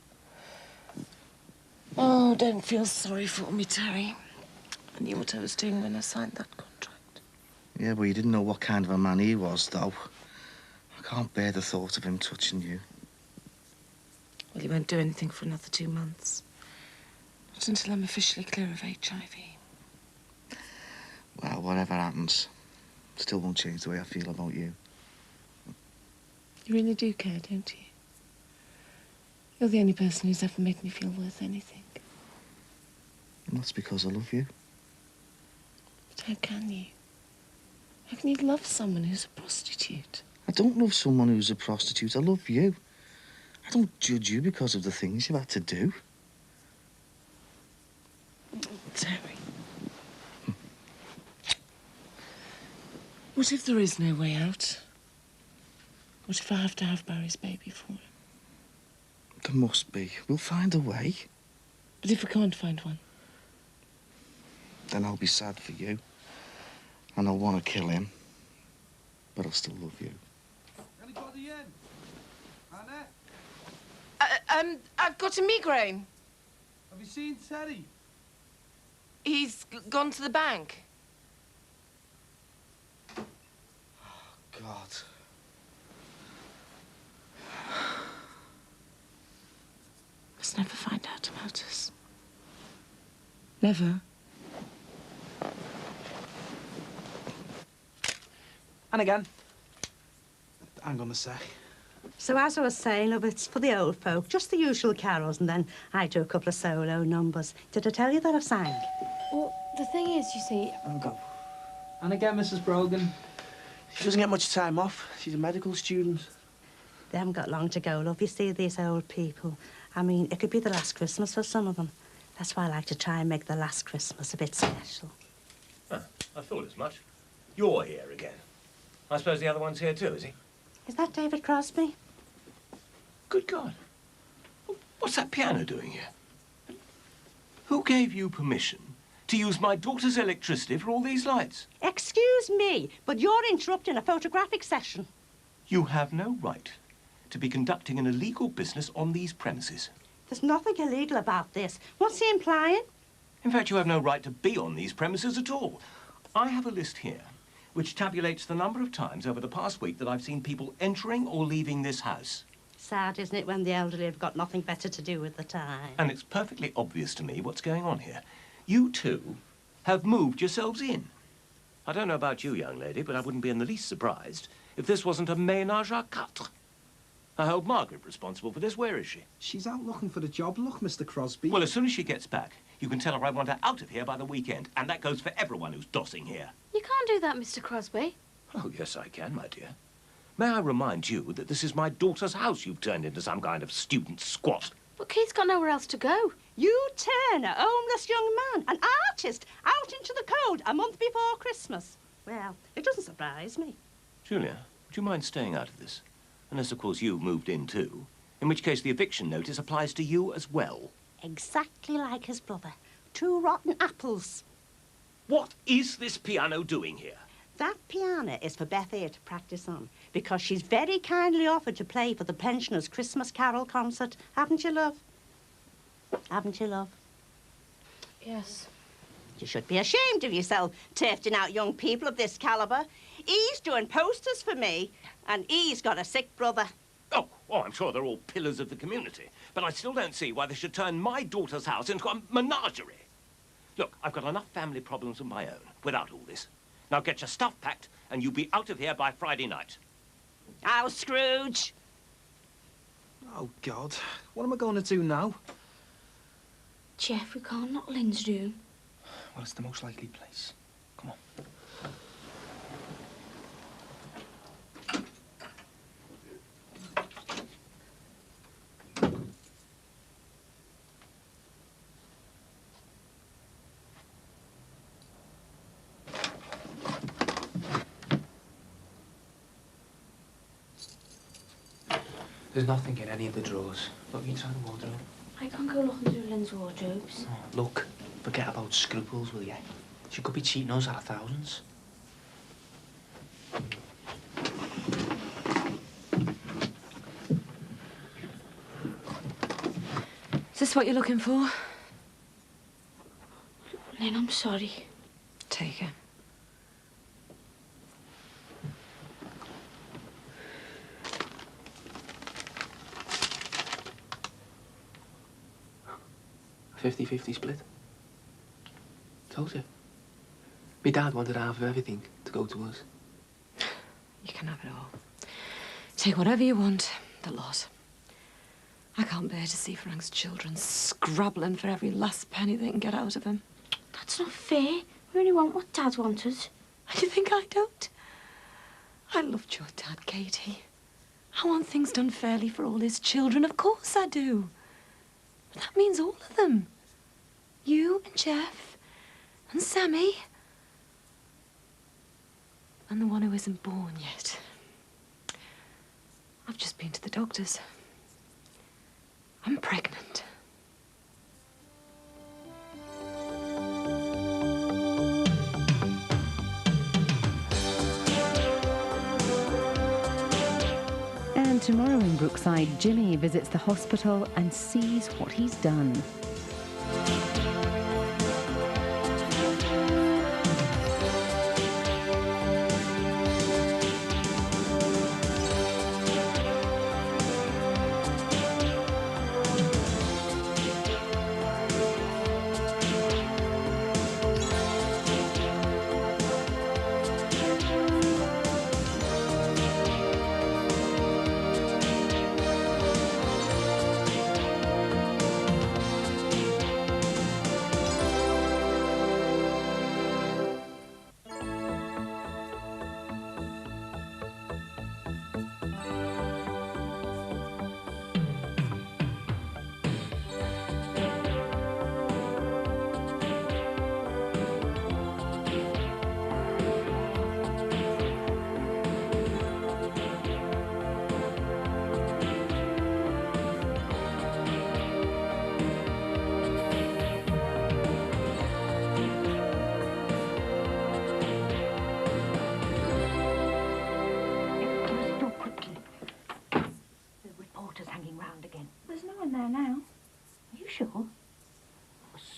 Oh, don't feel sorry for me, Terry. I knew what I was doing when I signed that contract. Yeah, but you didn't know what kind of a man he was, though. I can't bear the thought of him touching you. Well, he won't do anything for another 2 months. Not until I'm officially clear of HIV. Well, whatever happens, still won't change the way I feel about you. You really do care, don't you? You're the only person who's ever made me feel worth anything. And that's because I love you. But how can you? How can you love someone who's a prostitute? I don't love someone who's a prostitute. I love you. I don't judge you because of the things you've had to do. Terry. What if there is no way out? What if I have to have Barry's baby for him? There must be. We'll find a way. But if we can't find one? Then I'll be sad for you. And I'll want to kill him. But I'll still love you. Anybody in? Anna? I've got a migraine. Have you seen Terry? He's gone to the bank. God. Must never find out about us. Never. And again. Hang on a sec. So as I was saying, love, it's for the old folk, just the usual carols, and then I do a couple of solo numbers. Did I tell you that I've sang? Well, the thing is, you see... I'll go. And again, Mrs. Brogan. She doesn't get much time off. She's a medical student. They haven't got long to go, love. You see, these old people. I mean, it could be the last Christmas for some of them. That's why I like to try and make the last Christmas a bit special. Ah, I thought as much. You're here again. I suppose the other one's here too, is he? Is that David Crosby? Good God. What's that piano doing here? Who gave you permission to use my daughter's electricity for all these lights? Excuse me, but you're interrupting a photographic session. You have no right to be conducting an illegal business on these premises. There's nothing illegal about this. What's he implying? In fact, you have no right to be on these premises at all. I have a list here which tabulates the number of times over the past week that I've seen people entering or leaving this house. Sad, isn't it, when the elderly have got nothing better to do with the time? And it's perfectly obvious to me what's going on here. You two have moved yourselves in. I don't know about you, young lady, but I wouldn't be in the least surprised if this wasn't a ménage à quatre. I hold Margaret responsible for this. Where is she? She's out looking for the job. Look, Mr. Crosby. Well, as soon as she gets back, you can tell her I want her out of here by the weekend. And that goes for everyone who's dossing here. You can't do that, Mr. Crosby. Oh, yes, I can, my dear. May I remind you that this is my daughter's house you've turned into some kind of student squat? But Keith's got nowhere else to go. You turn a homeless young man, an artist, out into the cold a month before Christmas. Well, it doesn't surprise me. Julia, would you mind staying out of this? Unless, of course, you moved in too. In which case the eviction notice applies to you as well. Exactly like his brother. Two rotten apples. What is this piano doing here? That piano is for Beth here to practice on, because she's very kindly offered to play for the pensioners' Christmas Carol concert. Haven't you, love? Haven't you, love? Yes. You should be ashamed of yourself, turfing out young people of this calibre. He's doing posters for me, and he's got a sick brother. Oh, I'm sure they're all pillars of the community, but I still don't see why they should turn my daughter's house into a menagerie. Look, I've got enough family problems of my own without all this. Now get your stuff packed, and you'll be out of here by Friday night. How, Scrooge? Oh, God. What am I going to do now? Jeff, we can't knock Lynn's room. Well, it's the most likely place. Come on. There's nothing in any of the drawers. Look inside the wardrobe. I can't go looking through Lynn's wardrobes. Oh, look, forget about scruples, will you? She could be cheating us out of thousands. Is this what you're looking for? Lynn, I'm sorry. Take it. A 50-50 split. Told you. My dad wanted half of everything to go to us. You can have it all. Take whatever you want, the lot. I can't bear to see Frank's children scrabbling for every last penny they can get out of him. That's not fair. We only want what Dad wanted. Do you think I don't? I loved your dad, Katie. I want things done fairly for all his children. Of course I do. But that means all of them. You and Jeff and Sammy. And the one who isn't born yet. I've just been to the doctors. I'm pregnant. And tomorrow in Brookside, Jimmy visits the hospital and sees what he's done.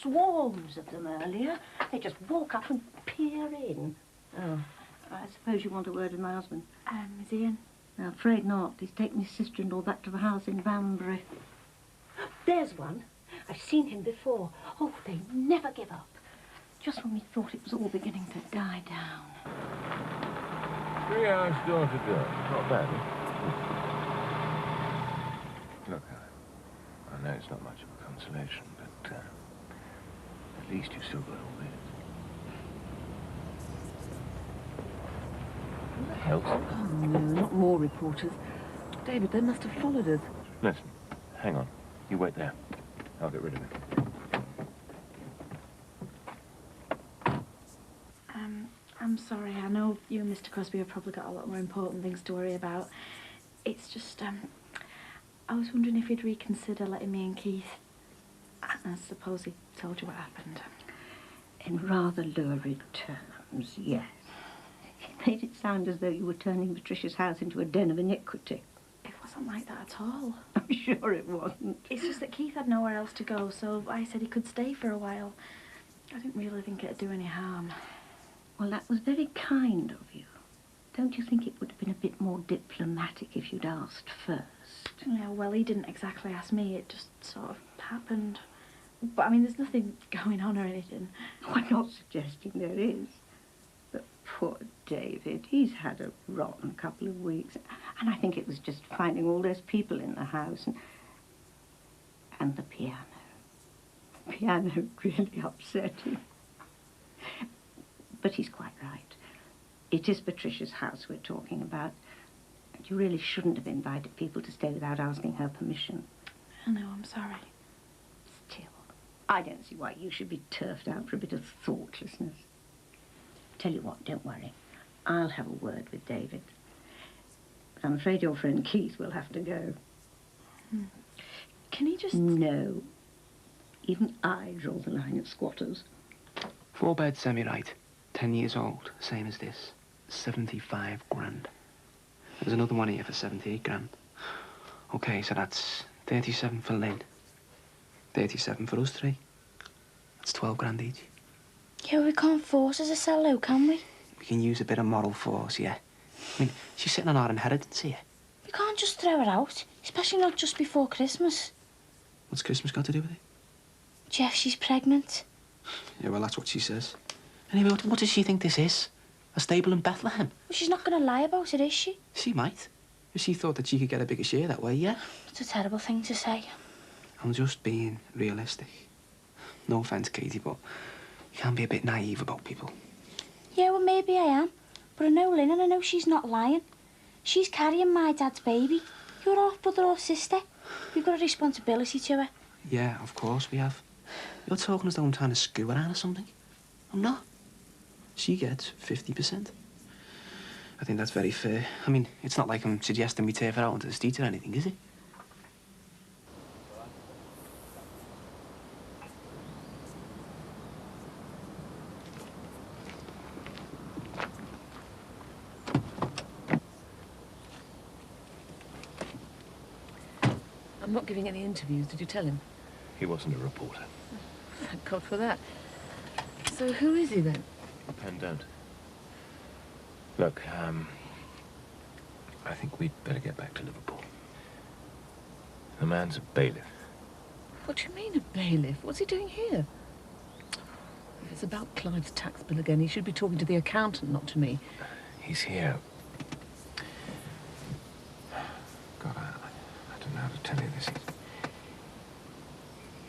Swarms of them earlier. They just walk up and peer in. Oh, I suppose you want a word with my husband. Is he in? No, afraid not. He's taken his sister-in-law back to the house in Banbury. There's one. I've seen him before. Oh, they never give up. Just when we thought it was all beginning to die down. 3 hours door to door. Not bad, eh? Look, I know it's not much of a consolation, but at least you've still got all this. Who the hell's... Oh, no, not more reporters. David, they must have followed us. Listen, hang on. You wait there. I'll get rid of it. I'm sorry. I know you and Mr. Crosby have probably got a lot more important things to worry about. It's just, I was wondering if you'd reconsider letting me and Keith... I suppose he told you what happened. In rather lurid terms, yes. made it sound as though you were turning Patricia's house into a den of iniquity. It wasn't like that at all. I'm sure it wasn't. It's just that Keith had nowhere else to go, so I said he could stay for a while. I didn't really think it'd do any harm. Well, that was very kind of you. Don't you think it would have been a bit more diplomatic if you'd asked first? Yeah, well, he didn't exactly ask me. It just sort of happened. But, I mean, there's nothing going on or anything. Oh, I'm not suggesting there is. But poor David, he's had a rotten couple of weeks. And I think it was just finding all those people in the house and the piano. The piano really upset him. But he's quite right. It is Patricia's house we're talking about. And you really shouldn't have invited people to stay without asking her permission. I know, I'm sorry. Still, I don't see why you should be turfed out for a bit of thoughtlessness. Tell you what, don't worry. I'll have a word with David. But I'm afraid your friend Keith will have to go. Can he just... No. Even I draw the line at squatters. 4-bed semi-right, 10 years old, same as this. 75 grand. There's another one here for 78 grand. Okay, so that's 37 for Lynn. 37 for us three. That's 12 grand each. Yeah, we can't force her to sell though, can we? We can use a bit of moral force, yeah. I mean, she's sitting on our inheritance here. We can't just throw her out, especially not just before Christmas. What's Christmas got to do with it? Jeff, she's pregnant. Yeah, well, that's what she says. Anyway, what does she think this is? A stable in Bethlehem? Well, she's not going to lie about it, is she? She might. If she thought that she could get a bigger share that way, yeah. It's a terrible thing to say. I'm just being realistic. No offence, Katie, but you can be a bit naive about people. Yeah, well, maybe I am. But I know Lynn and I know she's not lying. She's carrying my dad's baby. You're half-brother or sister. We've got a responsibility to her. Yeah, of course we have. You're talking as though I'm trying to screw her on or something. I'm not. She gets 50%. I think that's very fair. I mean, it's not like I'm suggesting we take her out into the streets or anything, is it? I'm not giving any interviews. Did you tell him? He wasn't a reporter. Thank God for that. So who is he then? Up and don't. Look, I think we'd better get back to Liverpool. The man's a bailiff. What do you mean, a bailiff? What's he doing here? If it's about Clive's tax bill again, he should be talking to the accountant, not to me. He's here. God, I don't know how to tell you this.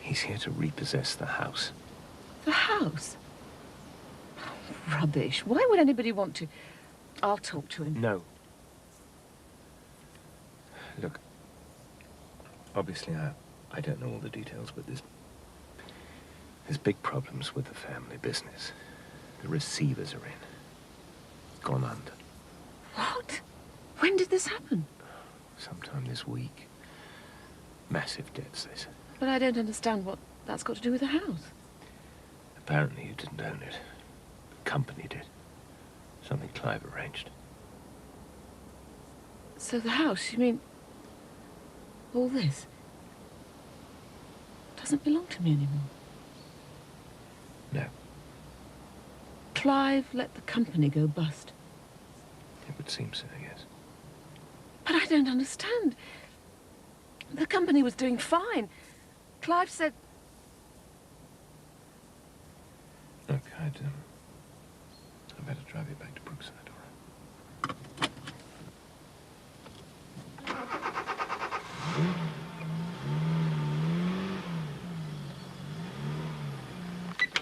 He's here to repossess the house. The house? Oh, rubbish. Why would anybody want to? I'll talk to him. No. Look, obviously I don't know all the details, but there's big problems with the family business. The receivers are in. Gone under. What? When did this happen? Sometime this week. Massive debts, they said. But I don't understand what that's got to do with the house. Apparently you didn't own it. The company did. Something Clive arranged. So the house, you mean... all this? Doesn't belong to me anymore? No. Clive let the company go bust. It would seem so, yes. But I don't understand. The company was doing fine. Clive said... Look, I better drive you back to Brookside, all right?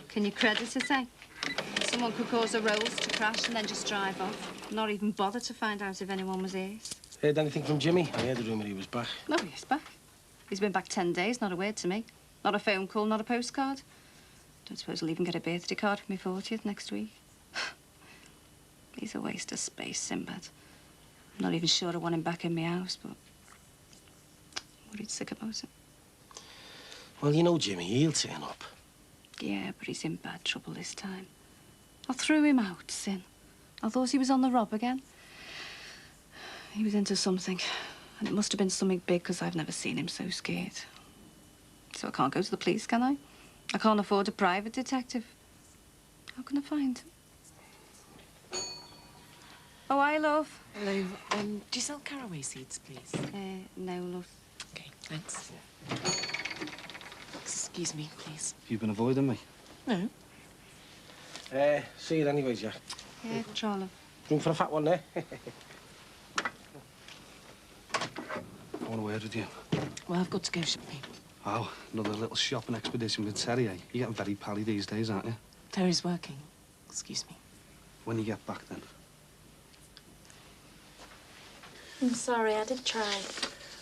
Can you credit it, eh? Someone could cause a Rolls to crash and then just drive off. Not even bother to find out if anyone was hurt. Heard anything from Jimmy? I heard the rumour he was back. No, he's back. He's been back 10 days, not a word to me. Not a phone call, not a postcard. Don't suppose he'll even get a birthday card for my 40th next week. He's a waste of space, Sinbad. I'm not even sure I want him back in my house, but I'm worried sick about him. Well, you know Jimmy, he'll turn up. Yeah, but he's in bad trouble this time. I threw him out, Sin. I thought he was on the rob again. He was into something, and it must have been something big because I've never seen him so scared. So I can't go to the police, can I? I can't afford a private detective. How can I find him? Oh, hi, love. Hello. Do you sell caraway seeds, please? No, love. Okay, thanks. Excuse me, please. You've been avoiding me? No. See you anyway, Jack. Yeah, try, love. Room for a fat one there? I want a word with you. Well, I've got to go shopping. Oh, another little shopping expedition with Terry, eh? You're getting very pally these days, aren't you? Terry's working. Excuse me. When you get back, then? I'm sorry, I did try.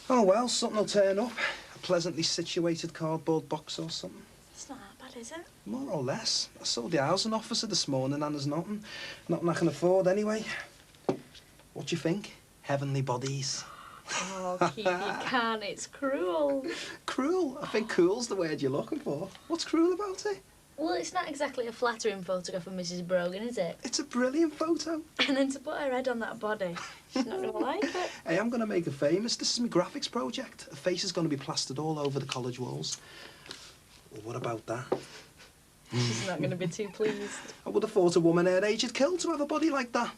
Oh, well, something will turn up. A pleasantly situated cardboard box or something. It's not that bad, is it? More or less. I sold the housing officer this morning and there's nothing. Nothing I can afford anyway. What do you think? Heavenly bodies. Oh, Keith, you can't. It's cruel. Cruel? I think cool's the word you're looking for. What's cruel about it? Well, it's not exactly a flattering photograph of Mrs. Brogan, is it? It's a brilliant photo. And then to put her head on that body, she's not going to like it. Hey, I'm going to make her famous. This is my graphics project. Her face is going to be plastered all over the college walls. Well, what about that? She's not going to be too pleased. I would have thought a woman her age would kill to have a body like that.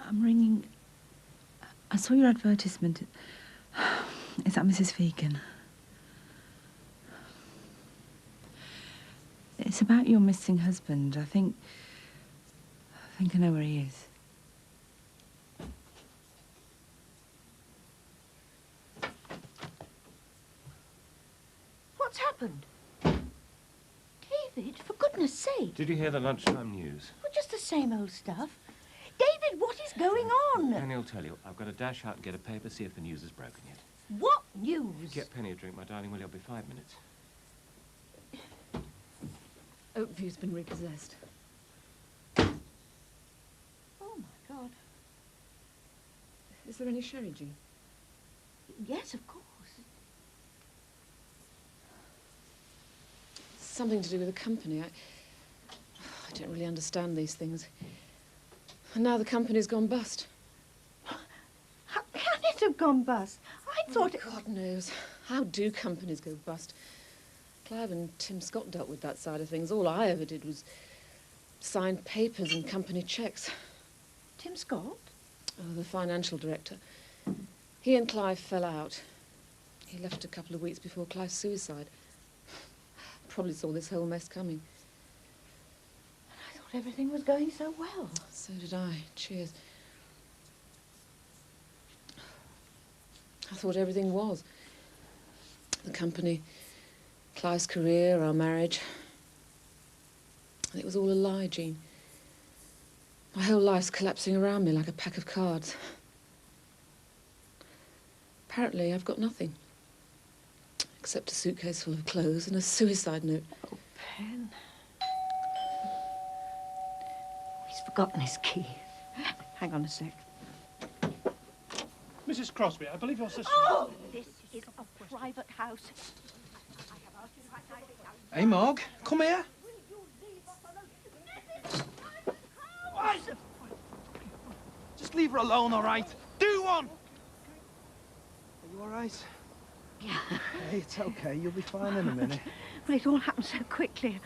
I'm ringing. I saw your advertisement. Is that Mrs. Fegan? It's about your missing husband. I think I know where he is. What's happened? David, for goodness sake. Did you hear the lunchtime news? Well, just the same old stuff. David, what is going on? Penny will tell you. I've got to dash out and get a paper, see if the news is broken yet. What news? Get Penny a drink, my darling, will you? I'll be 5 minutes. Oakview's been repossessed. Oh, my God. Is there any sherry, Jean? Yes, of course. Something to do with the company. I don't really understand these things. And now the company's gone bust. How can it have gone bust? I thought God knows. How do companies go bust? Clive and Tim Scott dealt with that side of things. All I ever did was sign papers and company checks. Tim Scott? Oh, the financial director. He and Clive fell out. He left a couple of weeks before Clive's suicide. Probably saw this whole mess coming. I thought everything was going so well. So did I. Cheers. I thought everything was. The company, Clive's career, our marriage. And it was all a lie, Jean. My whole life's collapsing around me like a pack of cards. Apparently, I've got nothing. Except a suitcase full of clothes and a suicide note. Oh, Pen. He's forgotten his key. Hang on a sec. Mrs. Crosby, I believe your sister... Oh! This is a private house. Hey, Marg, come here. Just leave her alone, all right? Do one! Are you all right? Yeah. Hey, it's okay. You'll be fine in a minute. Well, it all happened so quickly.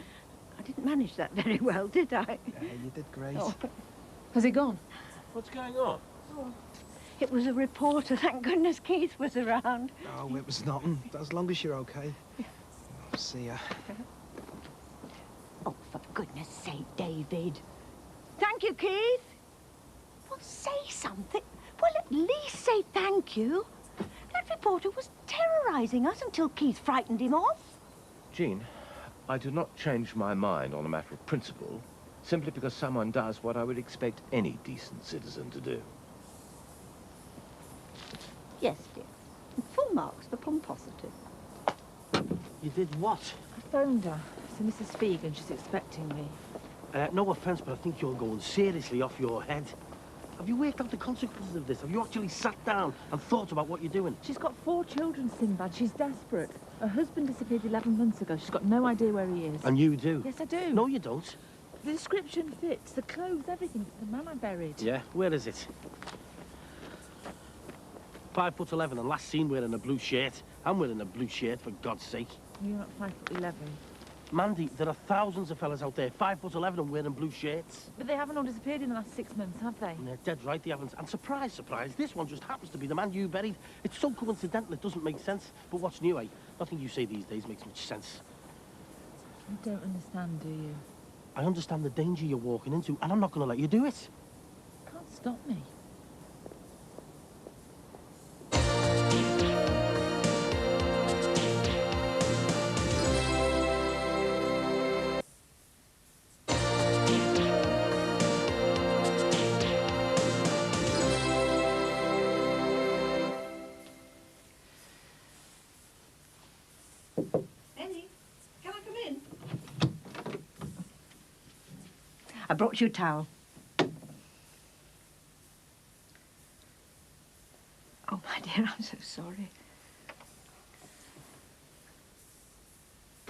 I didn't manage that very well, did I? Yeah, you did great. Oh. Has he gone? What's going on? Oh. It was a reporter. Thank goodness Keith was around. Oh, it was nothing. As long as you're okay. See ya. Oh, for goodness sake, David. Thank you, Keith. Well, say something. Well, at least say thank you. That reporter was terrorising us until Keith frightened him off. Jean, I do not change my mind on a matter of principle simply because someone does what I would expect any decent citizen to do. Yes, dear. Full marks for plum positive. You did what? I phoned her. So Mrs. Fegan, she's expecting me. No offence, but I think you're going seriously off your head. Have you worked out the consequences of this? Have you actually sat down and thought about what you're doing? She's got 4 children, Sinbad. She's desperate. Her husband disappeared 11 months ago. She's got no idea where he is. And you do? Yes, I do. No, you don't. The description fits. The clothes, everything. The man I buried. Yeah? Where is it? 5'11" and last seen wearing a blue shirt. I'm wearing a blue shirt, for God's sake. You're not 5'11". Mandy, there are thousands of fellas out there, 5'11" and wearing blue shirts. But they haven't all disappeared in the last 6 months, have they? And they're dead right, they haven't. And surprise, surprise, this one just happens to be the man you buried. It's so coincidental, it doesn't make sense. But what's new, eh? Nothing you say these days makes much sense. You don't understand, do you? I understand the danger you're walking into, and I'm not going to let you do it. You can't stop me. I brought you a towel. Oh, my dear, I'm so sorry.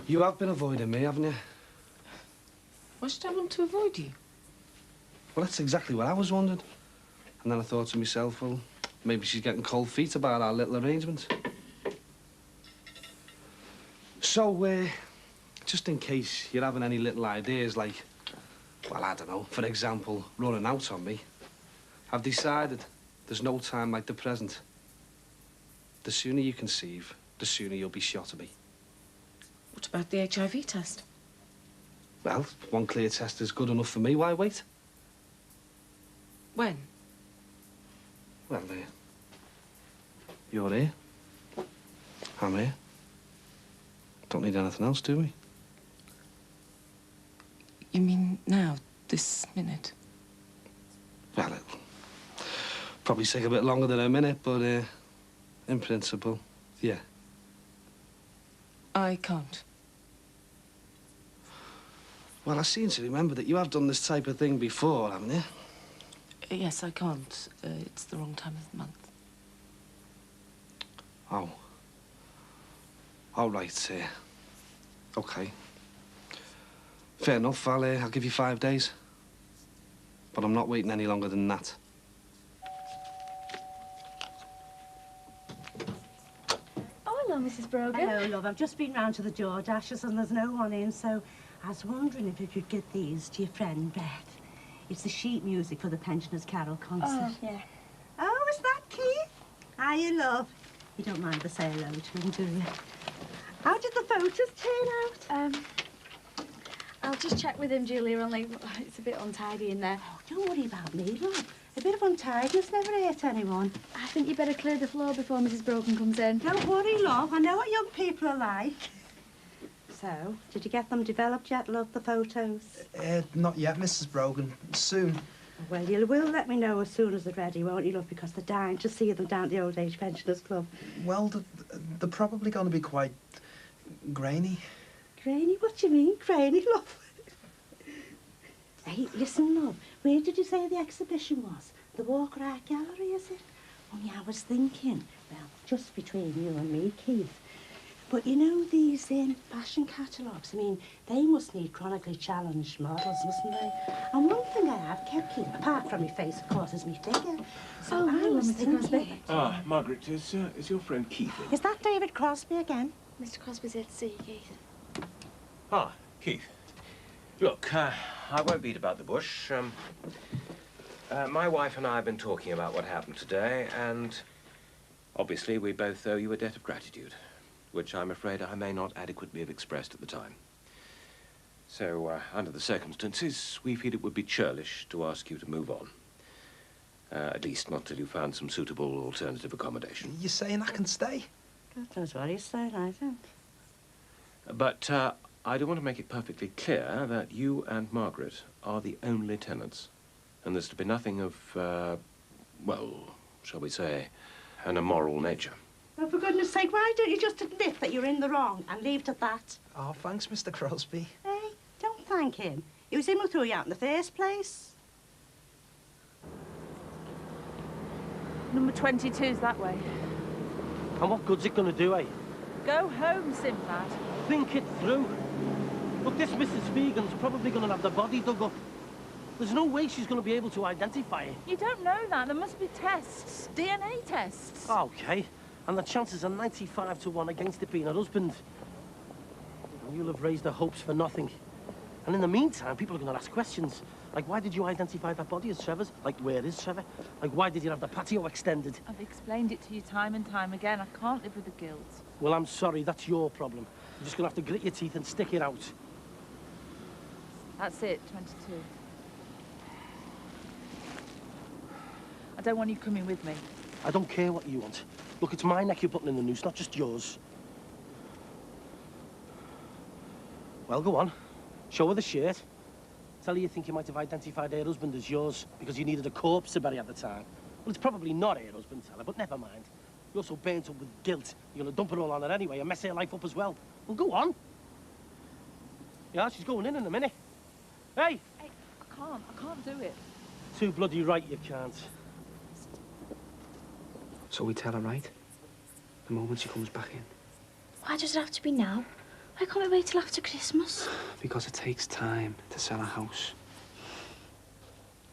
You have been avoiding me, haven't you? Why should I want to avoid you? Well, that's exactly what I was wondering. And then I thought to myself, well, maybe she's getting cold feet about our little arrangement. So, just in case you're having any little ideas like, well, I don't know, for example, running out on me, I've decided there's no time like the present. The sooner you conceive, the sooner you'll be shot to me. What about the HIV test? Well, one clear test is good enough for me. Why wait? When? Well, you're here. I'm here. Don't need anything else, do we? You mean now, this minute? Well, it'll probably take a bit longer than a minute, but in principle, yeah. I can't. Well, I seem to remember that you have done this type of thing before, haven't you? Yes, I can't. It's the wrong time of the month. Oh. All right, OK. Fair enough, I'll give you 5 days. But I'm not waiting any longer than that. Oh, hello, Mrs. Brogan. Hello, love. I've just been round to the door dashes and there's no one in, so I was wondering if you could get these to your friend, Beth. It's the sheet music for the Pensioners' Carol concert. Oh, yeah. Oh, is that Keith? Hiya, love. You don't mind if I say hello to him, do you? How did the photos turn out? I'll just check with him, Julia, only it's a bit untidy in there. Oh, don't worry about me, love. A bit of untidiness never hurt anyone. I think you better clear the floor before Mrs. Brogan comes in. Don't worry, love. I know what young people are like. So, did you get them developed yet, love, the photos? Not yet, Mrs. Brogan. Soon. Well, you will let me know as soon as they're ready, won't you, love? Because they're dying to see them down at the Old Age Pensioners Club. Well, they're probably going to be quite grainy. Grainy? What do you mean, grainy, love? Hey, listen, love. Where did you say the exhibition was? The Walker Art Gallery, is it? Only I was thinking, well, just between you and me, Keith. But you know these fashion catalogues, I mean, they must need chronically challenged models, mustn't they? And one thing I have kept, Keith, apart from my face, of course, is my figure. So I was thinking... Ah, Margaret, is your friend Keith in? Is that David Crosby again? Mr. Crosby's here to see you, Keith. Ah, Keith. Look, I won't beat about the bush. My wife and I have been talking about what happened today, and obviously we both owe you a debt of gratitude, which I'm afraid I may not adequately have expressed at the time. So, under the circumstances, we feel it would be churlish to ask you to move on. At least not till you found some suitable alternative accommodation. You're saying I can stay? That's what he said, I think. But I do want to make it perfectly clear that you and Margaret are the only tenants. And there's to be nothing of, well, shall we say, an immoral nature. Well, for goodness sake, why don't you just admit that you're in the wrong and leave it at that? Oh, thanks, Mr. Crosby. Hey, don't thank him. It was him who threw you out in the first place. Number 22's that way. And what good's it going to do, eh? Go home, Sinbad. Think it through. Look, this Mrs. Fegan's probably going to have the body dug up. There's no way she's going to be able to identify it. You don't know that. There must be tests. DNA tests. Okay. And the chances are 95 to 1 against it being her husband. You'll have raised her hopes for nothing. And in the meantime, people are going to ask questions. Like, why did you identify that body as Trevor's? Like, where is Trevor? Like, why did you have the patio extended? I've explained it to you time and time again. I can't live with the guilt. Well, I'm sorry. That's your problem. You're just going to have to grit your teeth and stick it out. That's it, 22. I don't want you coming with me. I don't care what you want. Look, it's my neck you're putting in the noose, not just yours. Well, go on. Show her the shirt. Tell her you think you might have identified her husband as yours because you needed a corpse to bury at the time. Well, it's probably not her husband, tell her, but never mind. You're so burnt up with guilt, you're going to dump it all on her anyway and mess her life up as well. Well, go on. Yeah, she's going in a minute. Hey! Hey, I can't do it. Too bloody right you can't. So we tell her, right? The moment she comes back in. Why does it have to be now? Why can't we wait till after Christmas? Because it takes time to sell a house.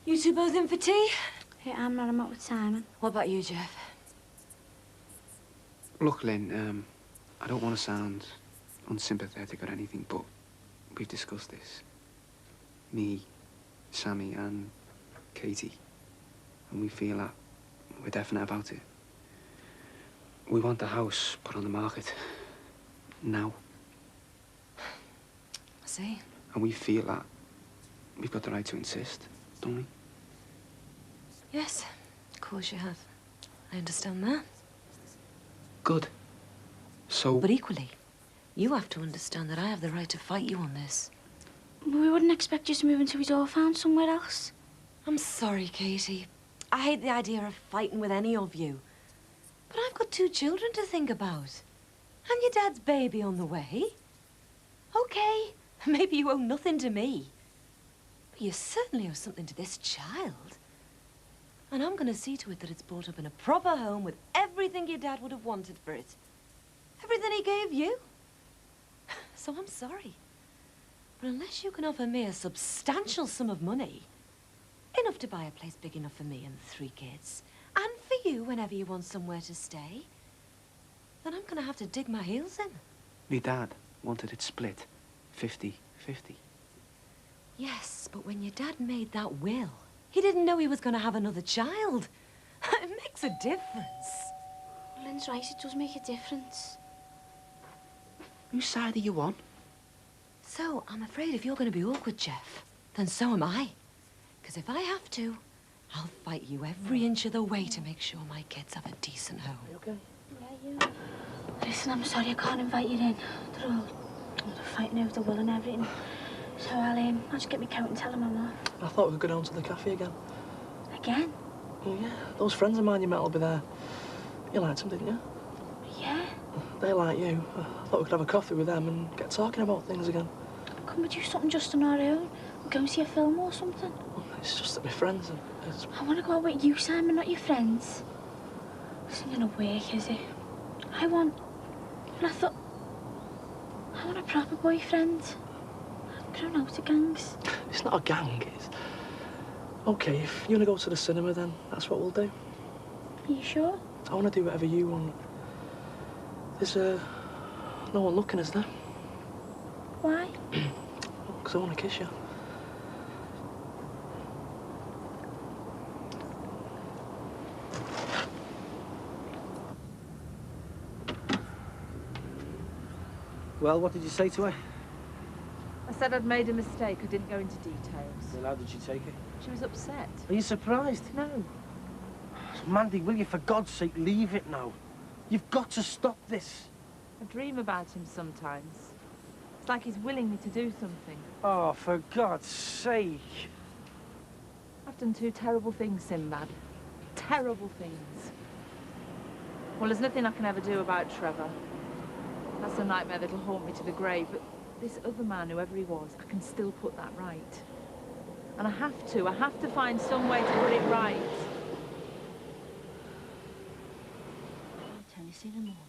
You two both in for tea? Hey, I'm not. I'm out with Simon. What about you, Jeff? Look, Lynn, I don't want to sound unsympathetic or anything, but we've discussed this. Me, Sammy and Katie. And we feel that we're definite about it. We want the house put on the market. Now. I see. And we feel that we've got the right to insist, don't we? Yes, of course you have. I understand that. Good. So... But equally, you have to understand that I have the right to fight you on this. We wouldn't expect you to move until we'd all found somewhere else. I'm sorry, Katie. I hate the idea of fighting with any of you. But I've got 2 children to think about. And your dad's baby on the way. Okay, maybe you owe nothing to me. But you certainly owe something to this child. And I'm going to see to it that it's brought up in a proper home with everything your dad would have wanted for it. Everything he gave you. So I'm sorry. But unless you can offer me a substantial sum of money, enough to buy a place big enough for me and 3 kids, and for you whenever you want somewhere to stay, then I'm going to have to dig my heels in. My dad wanted it split 50-50. Yes, but when your dad made that will, he didn't know he was going to have another child. It makes a difference. Lynn's right, it does make a difference. Whose side are you on? So, I'm afraid if you're going to be awkward, Jeff, then so am I. Because if I have to, I'll fight you every inch of the way to make sure my kids have a decent home. You okay? Yeah, you. Listen, I'm sorry I can't invite you in. They're fighting over the will and everything. So I'll just get my coat and tell them I'm off. I thought we could go down to the cafe again. Again? Well, yeah, those friends of mine you met will be there. You liked them, didn't you? Yeah. They like you. I thought we could have a coffee with them and get talking about things again. Couldn't we do something just on our own? Go and see a film or something? It's just that we're friends and it's... I want to go out with you, Simon, not your friends. This isn't gonna work, is it? I want a proper boyfriend. I've grown out of gangs. It's not a gang, it's... OK, if you want to go to the cinema, then that's what we'll do. Are you sure? I want to do whatever you want. There's, no one looking, is there? Why? Because I want to kiss you. Well, what did you say to her? I said I'd made a mistake. I didn't go into details. Well, how did she take it? She was upset. Are you surprised? No. Mandy, will you, for God's sake, leave it now? You've got to stop this. I dream about him sometimes. It's like he's willing me to do something. Oh, for God's sake. I've done 2 terrible things, Sinbad. Terrible things. Well, there's nothing I can ever do about Trevor. That's a nightmare that'll haunt me to the grave, but this other man, whoever he was, I can still put that right. And I have to find some way to put it right. I'll tell you, see you in the morning.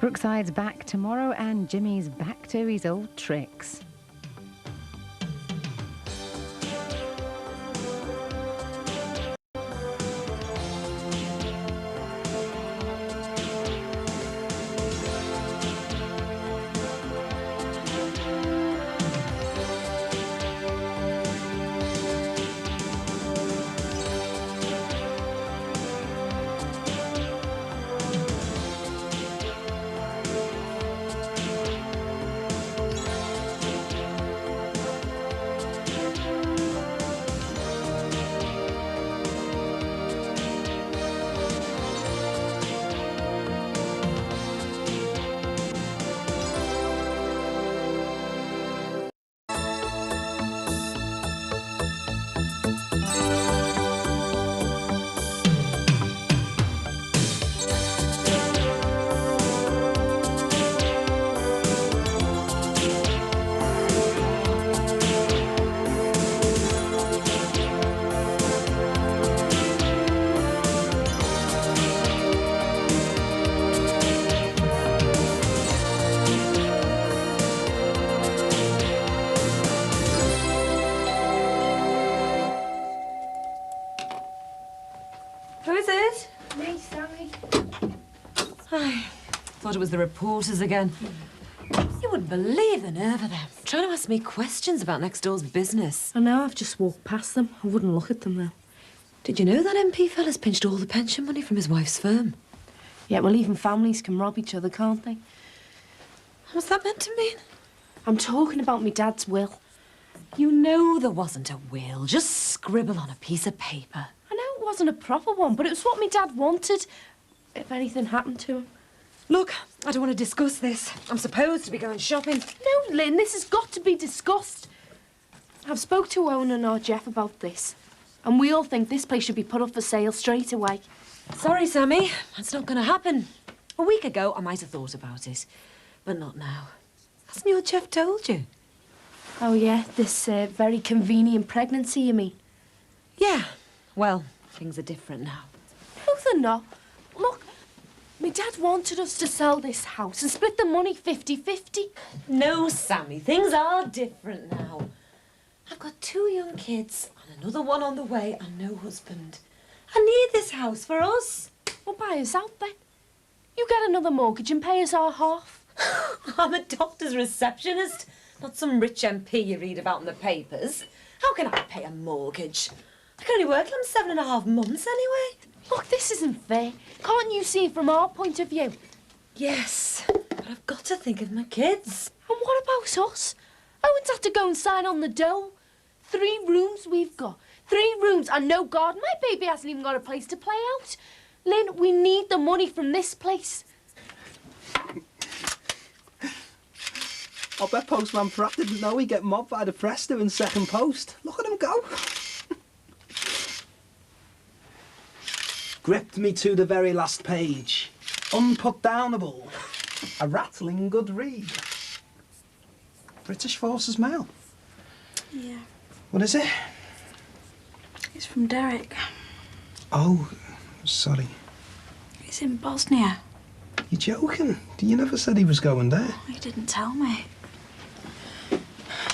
Brookside's back tomorrow and Jimmy's back to his old tricks. Thought it was the reporters again. You wouldn't believe the nerve of them. Trying to ask me questions about next door's business. I know, I've just walked past them. I wouldn't look at them, though. Did you know that MP fella's pinched all the pension money from his wife's firm? Yeah, well, even families can rob each other, can't they? What's that meant to mean? I'm talking about my dad's will. You know there wasn't a will. Just scribble on a piece of paper. I know it wasn't a proper one, but it was what my dad wanted, if anything happened to him. Look, I don't want to discuss this. I'm supposed to be going shopping. No, Lynn, this has got to be discussed. I've spoke to Owen and our Jeff about this, and we all think this place should be put up for sale straight away. Sorry, Sammy. That's not going to happen. A week ago, I might have thought about it, but not now. Hasn't your Jeff told you? Oh, yeah, this very convenient pregnancy, you mean? Yeah. Well, things are different now. No, they're not. Look, my dad wanted us to sell this house and split the money 50-50. No, Sammy, things are different now. I've got 2 young kids and another one on the way and no husband. I need this house for us. Well, buy us out then. You get another mortgage and pay us our half. I'm a doctor's receptionist, not some rich MP you read about in the papers. How can I pay a mortgage? I can only work on 7.5 months anyway. Look, this isn't fair. Can't you see it from our point of view? Yes, but I've got to think of my kids. And what about us? Owen's had to go and sign on the dole. 3 rooms we've got. 3 rooms and no garden. My baby hasn't even got a place to play out. Lynn, we need the money from this place. I bet Postman Pratt didn't know he'd get mobbed by the press doing second post. Look at him go. Gripped me to the very last page. Unputdownable. A rattling good read. British Forces Mail. Yeah. What is it? It's from Derek. Oh, sorry. He's in Bosnia. You're joking? You never said he was going there. He didn't tell me.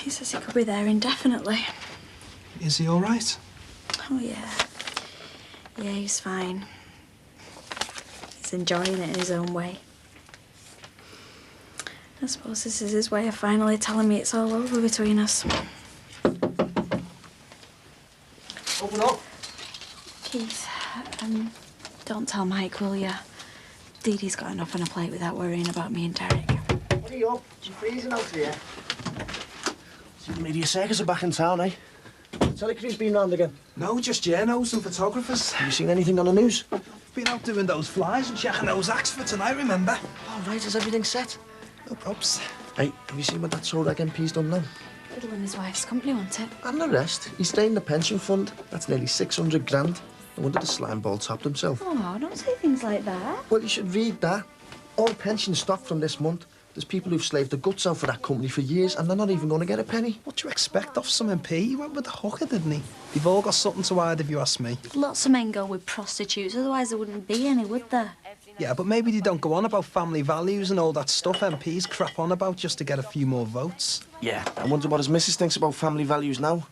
He says he could be there indefinitely. Is he all right? Oh, yeah. Yeah, he's fine. He's enjoying it in his own way. I suppose this is his way of finally telling me it's all over between us. Open up. Keith, don't tell Mike, will you? Dee Dee's got enough on her plate without worrying about me and Derek. Hurry up. It's freezing out here. See, the media circus are back in town, eh? Tell you Chris been round again? No, just journos and photographers. Have you seen anything on the news? Been out doing those flies and checking those acts for tonight, remember? Oh, right, is everything set? No props. Hey, have you seen what that Sorag MP's done now? Little and his wife's company, won't it? And the rest. He's staying in the pension fund. That's nearly 600 grand. No wonder the slime ball topped himself. Oh, don't say things like that. Well, you should read that. All pensions stopped from this month. There's people who've slaved the guts out for that company for years and they're not even going to get a penny. What do you expect off some MP? He went with the hooker, didn't he? They've all got something to hide if you ask me. Lots of men go with prostitutes, otherwise there wouldn't be any, would there? Yeah, but maybe they don't go on about family values and all that stuff MPs crap on about just to get a few more votes. Yeah, I wonder what his missus thinks about family values now.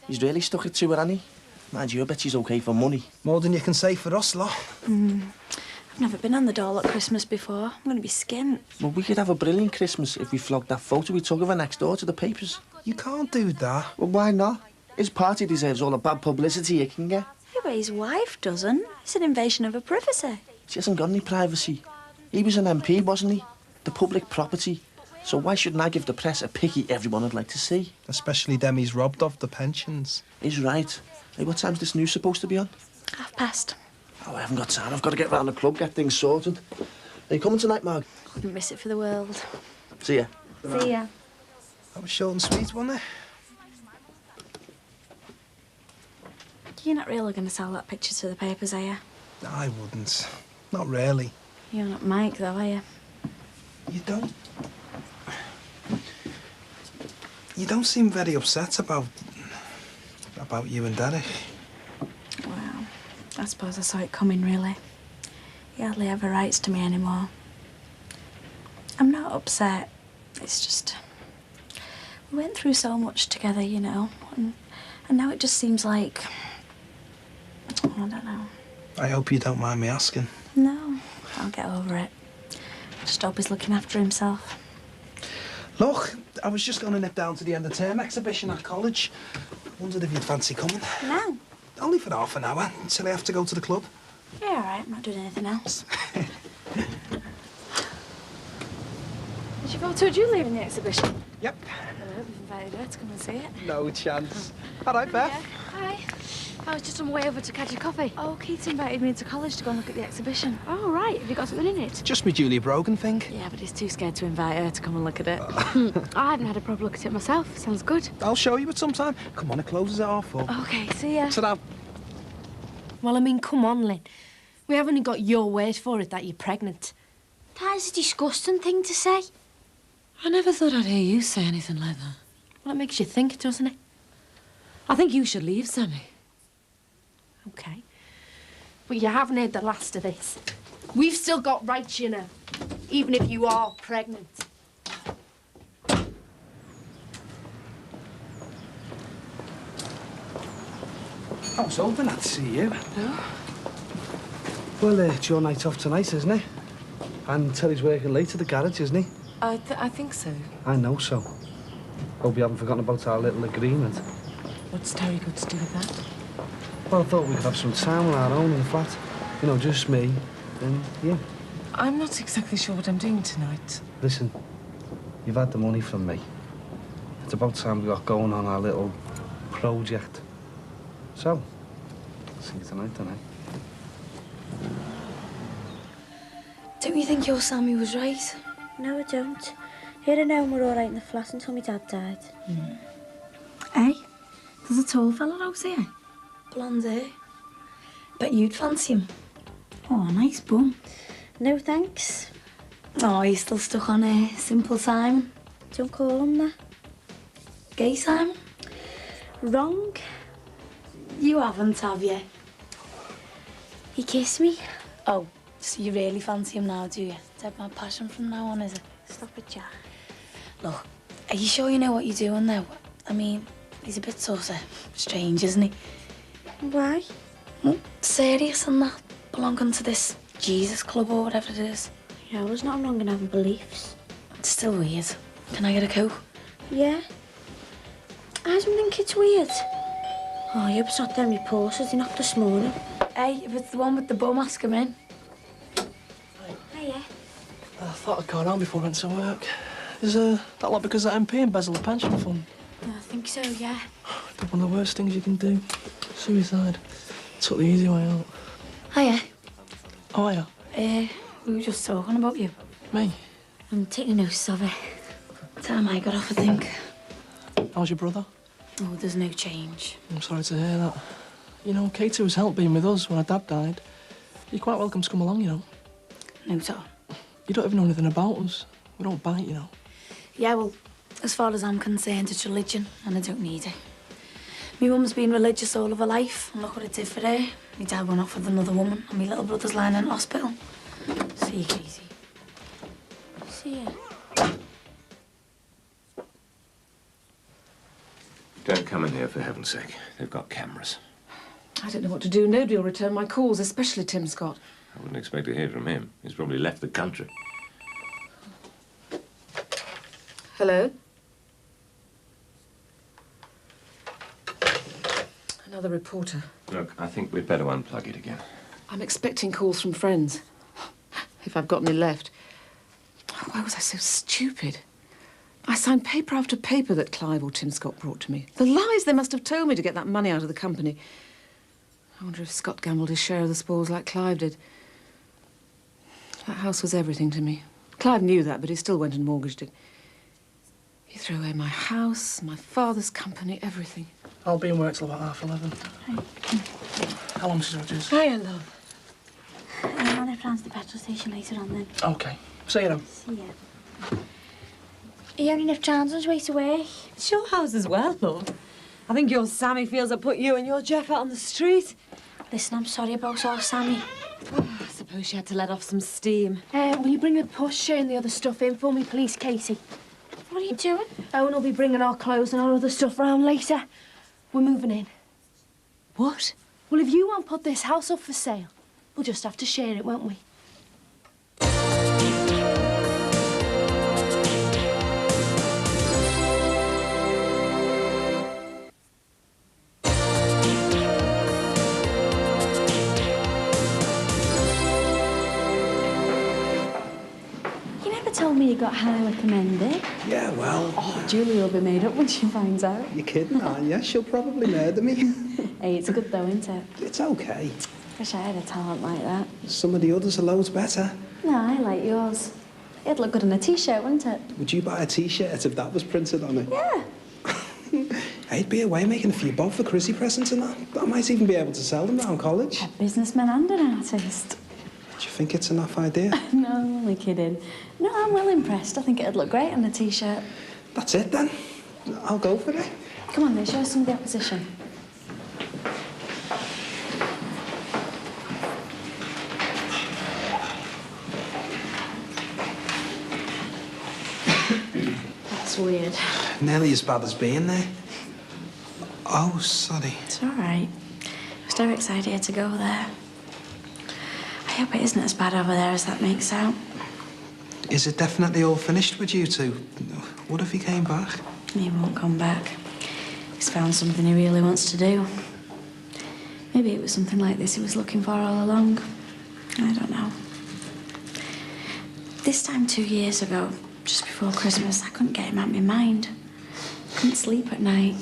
He's really stuck it to her, hasn't he? Mind you, I bet she's okay for money. More than you can say for us, lot. I've never been on the dole at Christmas before. I'm going to be skint. Well, we could have a brilliant Christmas if we flogged that photo we took of her next door to the papers. You can't do that. Well, why not? His party deserves all the bad publicity it can get. Yeah, but his wife doesn't. It's an invasion of her privacy. She hasn't got any privacy. He was an MP, wasn't he? The public property. So why shouldn't I give the press a picky everyone would like to see? Especially them he's robbed of the pensions. He's right. Hey, what time's this news supposed to be on? 1:30. Oh, I haven't got time. I've got to get round the club, get things sorted. Are you coming tonight, Marg? Wouldn't miss it for the world. See ya. See ya. That was short and sweet, wasn't it? You're not really going to sell that picture to the papers, are you? I wouldn't. Not really. You're not Mike, though, are you? You don't... You don't seem very upset about you and Derek. Well, I suppose I saw it coming, really. He hardly ever writes to me anymore. I'm not upset. It's just... We went through so much together, you know, and now it just seems like... I don't know. I hope you don't mind me asking. No, I'll get over it. I just hope he's looking after himself. Look, I was just going to nip down to the end of term exhibition at college. Wondered if you'd fancy coming. No. Only for half an hour, until I have to go to the club. Yeah, all right. I'm not doing anything else. Did you told you leaving the exhibition? Yep. Well, we've invited her to come and see it. No chance. All right, Beth. Yeah. Hi. I was just on my way over to catch a coffee. Oh, Keith invited me into college to go and look at the exhibition. Oh, right. Have you got something in it? Just me Julia Brogan thing. Yeah, but he's too scared to invite her to come and look at it. I haven't had a proper look at it myself. Sounds good. I'll show you at some time. Come on, it closes at 4:30. Okay, see ya. Sit down. Well, I mean, come on, Lynn. We haven't got your word for it that you're pregnant. That is a disgusting thing to say. I never thought I'd hear you say anything like that. Well, it makes you think, doesn't it? I think you should leave, Sammy. OK. But you haven't heard the last of this. We've still got rights, you know, even if you are pregnant. I was hoping I'd see you. No? Well, it's your night off tonight, isn't it? And Terry's working late at the garage, isn't he? I think so. I know so. Hope you haven't forgotten about our little agreement. What's Terry got to do with that? Well, I thought we could have some time on our own in the flat. You know, just me and you. I'm not exactly sure what I'm doing tonight. Listen, you've had the money from me. It's about time we got going on our little project. So, see you tonight, don't Don't you think your Sammy was right? No, I don't. Here and now we're all right in the flat until my dad died. Hey, there's a tall fella out here. Blonde hair. Bet you'd fancy him. Oh, nice bum. No thanks. Oh, he's still stuck on Simple Simon. Don't call him that. Gay Simon? Wrong. You haven't, have you? He kissed me. Oh, so you really fancy him now, do you? Dead my passion from now on, is it? Stop it, Jack. Look, are you sure you know what you're doing though? I mean, he's a bit sort of strange, isn't he? Why? Well, serious and that, belonging to this Jesus club or whatever it is. You know, there's nothing wrong in having beliefs. It's still weird. Can I get a Coke? Yeah. I don't think it's weird. Oh, I hope it's not them reporters he knocked this morning. Hey, if it's the one with the bum, ask him in. Hiya. I thought I'd go home before I went to work. Is that lot because that MP embezzled the pension fund? I think so, yeah. One of the worst things you can do. Suicide. Took the easy way out. Hiya. Oh, yeah. We were just talking about you. Me? I'm taking notice of it. Time I got off, I think. How's your brother? Oh, there's no change. I'm sorry to hear that. You know, Katie was help being with us when our dad died. You're quite welcome to come along, you know. No, sir. You don't even know anything about us. We don't bite, you know. Yeah, well, as far as I'm concerned, it's religion, and I don't need it. My mum's been religious all of her life, and look what it did for her. My dad went off with another woman, and my little brother's lying in hospital. See you, Katie. See ya. Don't come in here, for heaven's sake. They've got cameras. I don't know what to do. Nobody will return my calls, especially Tim Scott. I wouldn't expect to hear from him. He's probably left the country. Hello? Another reporter. Look, I think we'd better unplug it again. I'm expecting calls from friends. If I've got any left. Why was I so stupid? I signed paper after paper that Clive or Tim Scott brought to me. The lies they must have told me to get that money out of the company. I wonder if Scott gambled his share of the spoils like Clive did. That house was everything to me. Clive knew that, but he still went and mortgaged it. He threw away my house, my father's company, everything. I'll be in work till about 11:30. How long, Mrs. Rogers? Hiya, love. I'll nip down to the petrol station later on then. OK. See you then. See ya. He only nipped round on his way to work. It's your house as well, love. I think your Sammy feels I put you and your Jeff out on the street. Listen, I'm sorry about our Sammy. I suppose she had to let off some steam. Will you bring the pusher and the other stuff in for me, please, Katie? What are you doing? Owen will be bringing our clothes and our other stuff round later. We're moving in. What? Well, if you won't put this house up for sale, we'll just have to share it, won't we? Told me you got highly recommended. Yeah, well... Oh, Julie will be made up when she finds out. You're kidding, aren't you? She'll probably murder me. Hey, it's good though, isn't it? It's OK. Wish I had a talent like that. Some of the others are loads better. No, I like yours. It'd look good on a T-shirt, wouldn't it? Would you buy a T-shirt if that was printed on it? Yeah. I'd be away making a few bob for Chrissy presents and that. I might even be able to sell them round college. A businessman and an artist. Do you think it's enough idea? No, I'm only kidding. No, I'm well impressed. I think it'd look great on a T-shirt. That's it then. I'll go for it. Come on then, show us some of the opposition. That's weird. Nearly as bad as being there. Oh, sorry. It's all right. It was Derek's idea to go there. I hope it isn't as bad over there as that makes out. Is it definitely all finished with you two? What if he came back? He won't come back. He's found something he really wants to do. Maybe it was something like this he was looking for all along. I don't know. This time 2 years ago, just before Christmas, I couldn't get him out of my mind. I couldn't sleep at night.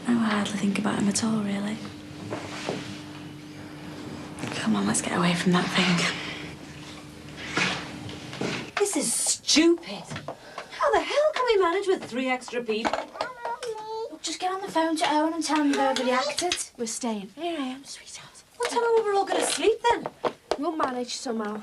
Now I hardly think about him at all, really. Come on, let's get away from that thing. This is stupid. How the hell can we manage with 3 extra people? Look, just get on the phone to Owen and tell him you've overreacted. We're staying. Here I am, sweetheart. Well, tell him we're all going to sleep then. We'll manage somehow.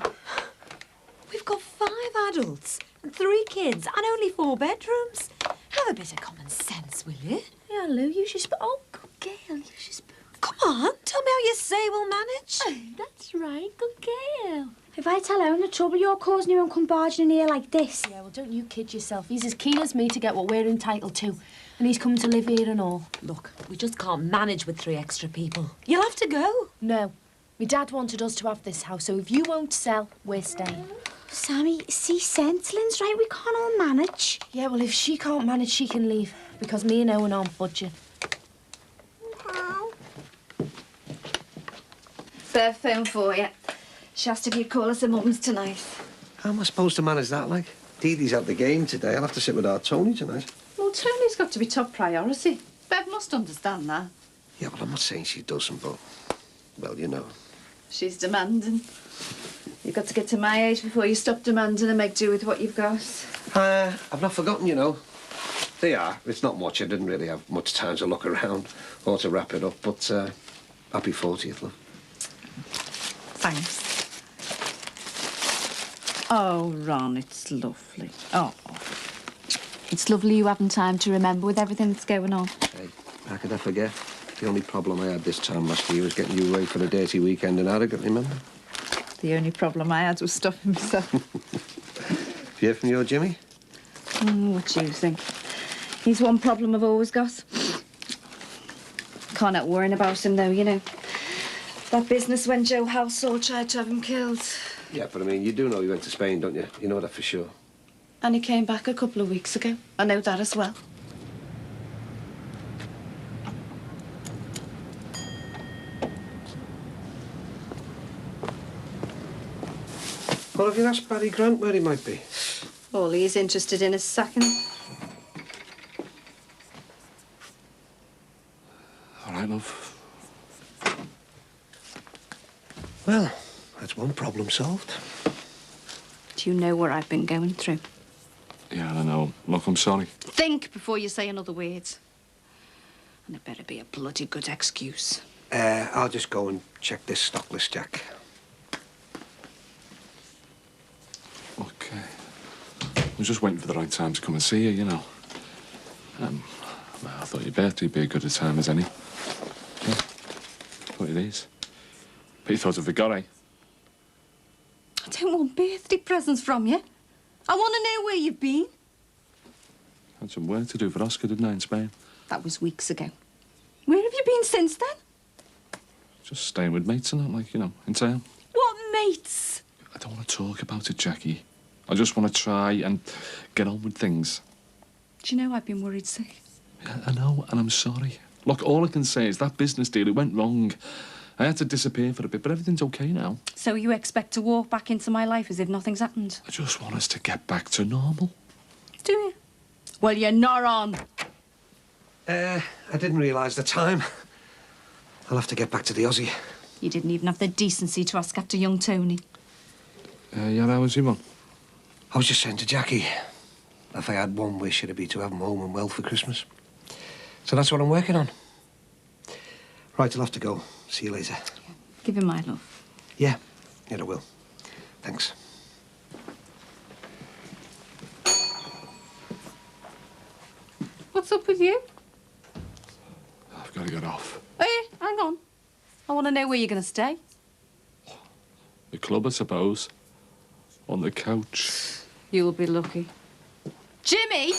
We've got 5 adults and 3 kids and only 4 bedrooms. Have a bit of common sense, will you? Yeah, Lou, use your spoon. Oh, good girl, use your spoon. Come on, tell me how you say we'll manage. That's right, good girl. If I tell Owen the trouble you're causing, he won't come barging in here like this. Yeah, well, don't you kid yourself. He's as keen as me to get what we're entitled to. And he's coming to live here and all. Look, we just can't manage with 3 extra people. You'll have to go. No. My dad wanted us to have this house, so if you won't sell, we're staying. Sammy, see sense, Lynn's right, we can't all manage. Yeah, well, if she can't manage, she can leave. Because me and Owen aren't budging. Spare phone for you. She asked if you'd call us her mums tonight. How am I supposed to manage that, like? Dee Dee's at the game today. I'll have to sit with our Tony tonight. Well, Tony's got to be top priority. Bev must understand that. Yeah, well, I'm not saying she doesn't, but... Well, you know. She's demanding. You've got to get to my age before you stop demanding and make do with what you've got. I've not forgotten, you know. They are. It's not much. I didn't really have much time to look around or to wrap it up, but happy 40th, love. Thanks. Oh, Ron, it's lovely. Oh. It's lovely you having time to remember with everything that's going on. Hey, how could I forget? The only problem I had this time last year was getting you away for a dirty weekend in Harrogate, remember? The only problem I had was stopping myself. You hear from your Jimmy? What do you think? He's one problem I've always got. Can't help worrying about him, though, you know. That business when Joe Halsall tried to have him killed. Yeah, but I mean, you do know he went to Spain, don't you? You know that for sure. And he came back a couple of weeks ago. I know that as well. Well, have you asked Barry Grant where he might be? All he's interested in is sacking. All right, love. Well, that's one problem solved. Do you know what I've been going through? Yeah, I know. Look, I'm sorry. Think before you say another word. And it better be a bloody good excuse. I'll just go and check this stock list, Jack. Okay. I was just waiting for the right time to come and see you, you know. Well, I thought your birthday would be as good a time as any. Yeah. Thought it is. But you thought I forgot, eh? I don't want birthday presents from you. I want to know where you've been. Had some work to do for Oscar, didn't I, in Spain? That was weeks ago. Where have you been since then? Just staying with mates and that, like, you know, in town. What mates? I don't want to talk about it, Jackie. I just want to try and get on with things. Do you know I've been worried sick? Yeah, I know, and I'm sorry. Look, all I can say is that business deal, it went wrong. I had to disappear for a bit, but everything's okay now. So you expect to walk back into my life as if nothing's happened? I just want us to get back to normal. Do you? Well, you're not on. I didn't realise the time. I'll have to get back to the Aussie. You didn't even have the decency to ask after young Tony. Yeah, how was your mum? I was just saying to Jackie, if I had one wish, it'd be to have him home and well for Christmas. So that's what I'm working on. Right, I'll have to go. See you later. Give him my love. Yeah, I will. Thanks. What's up with you? I've got to get off. Hey, hang on. I want to know where you're going to stay. The club, I suppose. On the couch. You'll be lucky. Jimmy!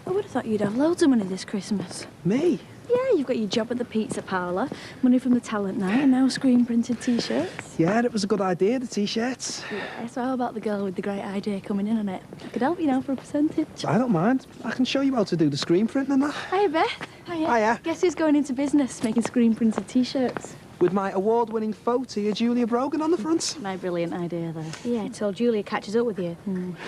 I would have thought you'd have loads of money this Christmas. Me? Yeah, you've got your job at the pizza parlour, money from the talent night, and now screen-printed T-shirts. Yeah, it was a good idea, the T-shirts. Yeah, so how about the girl with the great idea coming in on it? I could help you now for a percentage. I don't mind. I can show you how to do the screen printing and that. Hiya, Beth. Hiya. Hiya. Guess who's going into business, making screen-printed T-shirts? With my award-winning photo of Julia Brogan on the front. My brilliant idea there. Yeah, till Julia catches up with you.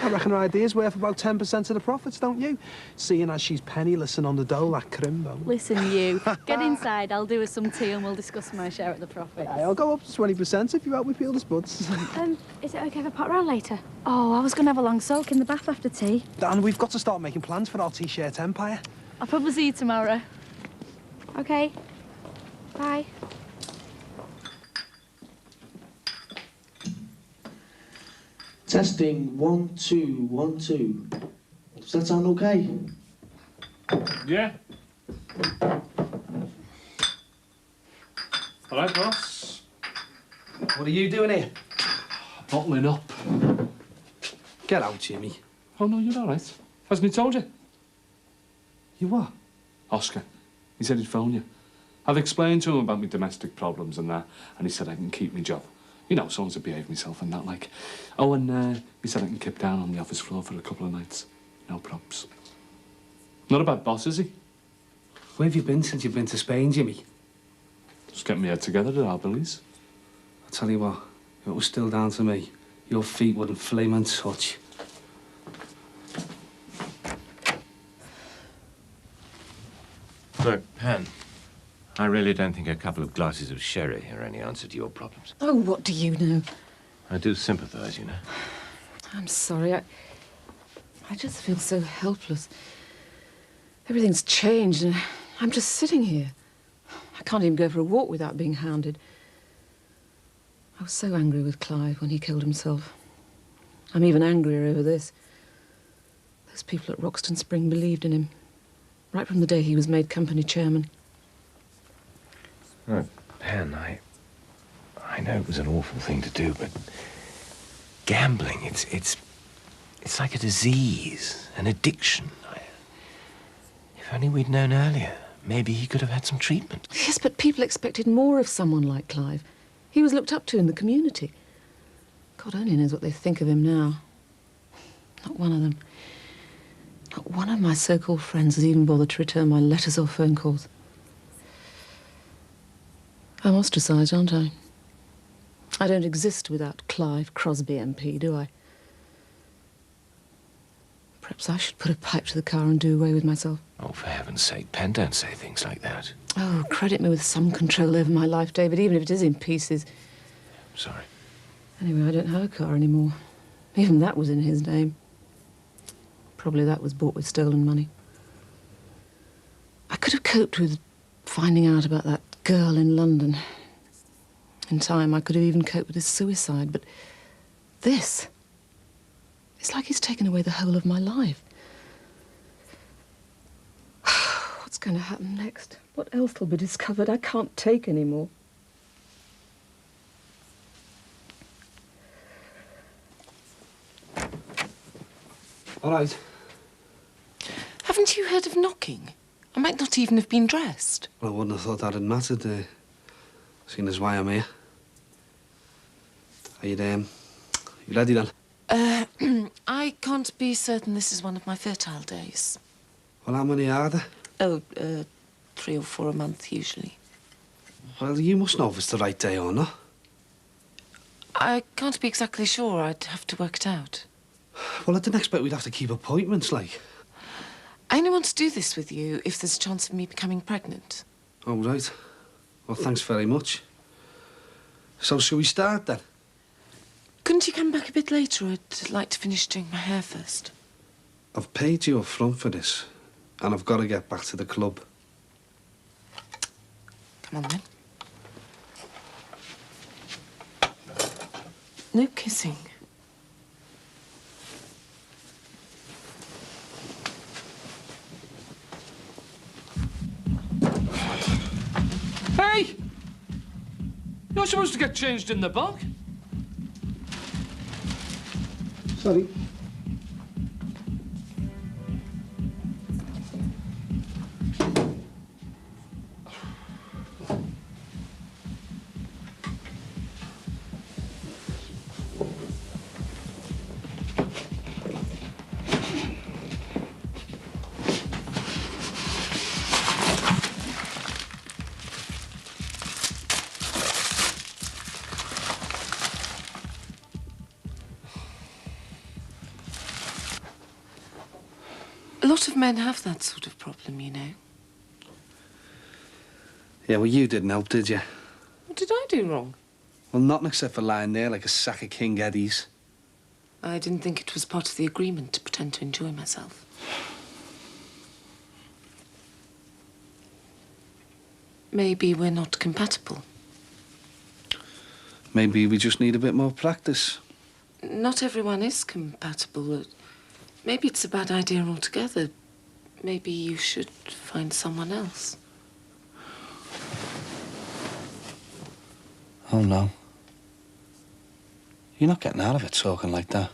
I reckon her idea's worth about 10% of the profits, don't you? Seeing as she's penniless and on the dole like Crimbo. Listen, you. Get inside, I'll do us some tea and we'll discuss my share of the profits. I'll go up to 20% if you help me peel the spuds. Is it okay if I pop round later? Oh, I was going to have a long soak in the bath after tea. Dan, we've got to start making plans for our T-shirt empire. I'll probably see you tomorrow. Okay. Bye. Testing 1, 2, 1, 2. Does that sound okay? Yeah. All right, boss. What are you doing here? Bottling up. Get out, Jimmy. Oh, no, you're all right. Hasn't he told you? You what? Oscar. He said he'd phone you. I've explained to him about my domestic problems and that, and he said I can keep my job. You know, so long as I behave myself and that, like. Oh, and he said I can keep down on the office floor for a couple of nights. No props. Not a bad boss, is he? Where have you been since you've been to Spain, Jimmy? Just getting my head together at Albanese. I'll tell you what, if it was still down to me, your feet wouldn't flame and touch. Look, Pan, I really don't think a couple of glasses of sherry are any answer to your problems. Oh, what do you know? I do sympathise, you know. I'm sorry. I just feel so helpless. Everything's changed and I'm just sitting here. I can't even go for a walk without being hounded. I was so angry with Clive when he killed himself. I'm even angrier over this. Those people at Roxton Spring believed in him, right from the day he was made company chairman. Look, Pan, I know it was an awful thing to do, but gambling, it's like a disease, an addiction. If only we'd known earlier, maybe he could have had some treatment. Yes, but people expected more of someone like Clive. He was looked up to in the community. God only knows what they think of him now. Not one of them. Not one of my so-called friends has even bothered to return my letters or phone calls. I'm ostracised, aren't I? I don't exist without Clive Crosby MP, do I? Perhaps I should put a pipe to the car and do away with myself. Oh, for heaven's sake, Pen, don't say things like that. Oh, credit me with some control over my life, David, even if it is in pieces. I'm sorry. Anyway, I don't have a car anymore. Even that was in his name. Probably that was bought with stolen money. I could have coped with finding out about that girl in London. In time, I could have even coped with his suicide, but this... it's like he's taken away the whole of my life. What's going to happen next? What else will be discovered? I can't take any more. All right. Haven't you heard of knocking? I might not even have been dressed. Well, I wouldn't have thought that had mattered, seeing as why I'm here. Are you ready then? I can't be certain this is one of my fertile days. Well, how many are there? Oh, 3 or 4 a month, usually. Well, you must know if it's the right day or not. I can't be exactly sure. I'd have to work it out. Well, I didn't expect we'd have to keep appointments, like. I only want to do this with you if there's a chance of me becoming pregnant. Oh, right. Well, thanks very much. So, shall we start, then? Couldn't you come back a bit later? I'd like to finish doing my hair first. I've paid you up front for this, and I've got to get back to the club. Come on, then. No kissing. Hey! You're supposed to get changed in the bog. Sorry. A lot of men have that sort of problem, you know. Yeah, well, you didn't help, did you? What did I do wrong? Well, nothing except for lying there like a sack of King Eddies. I didn't think it was part of the agreement to pretend to enjoy myself. Maybe we're not compatible. Maybe we just need a bit more practice. Not everyone is compatible. Maybe it's a bad idea altogether. Maybe you should find someone else. Oh, no. You're not getting out of it talking like that.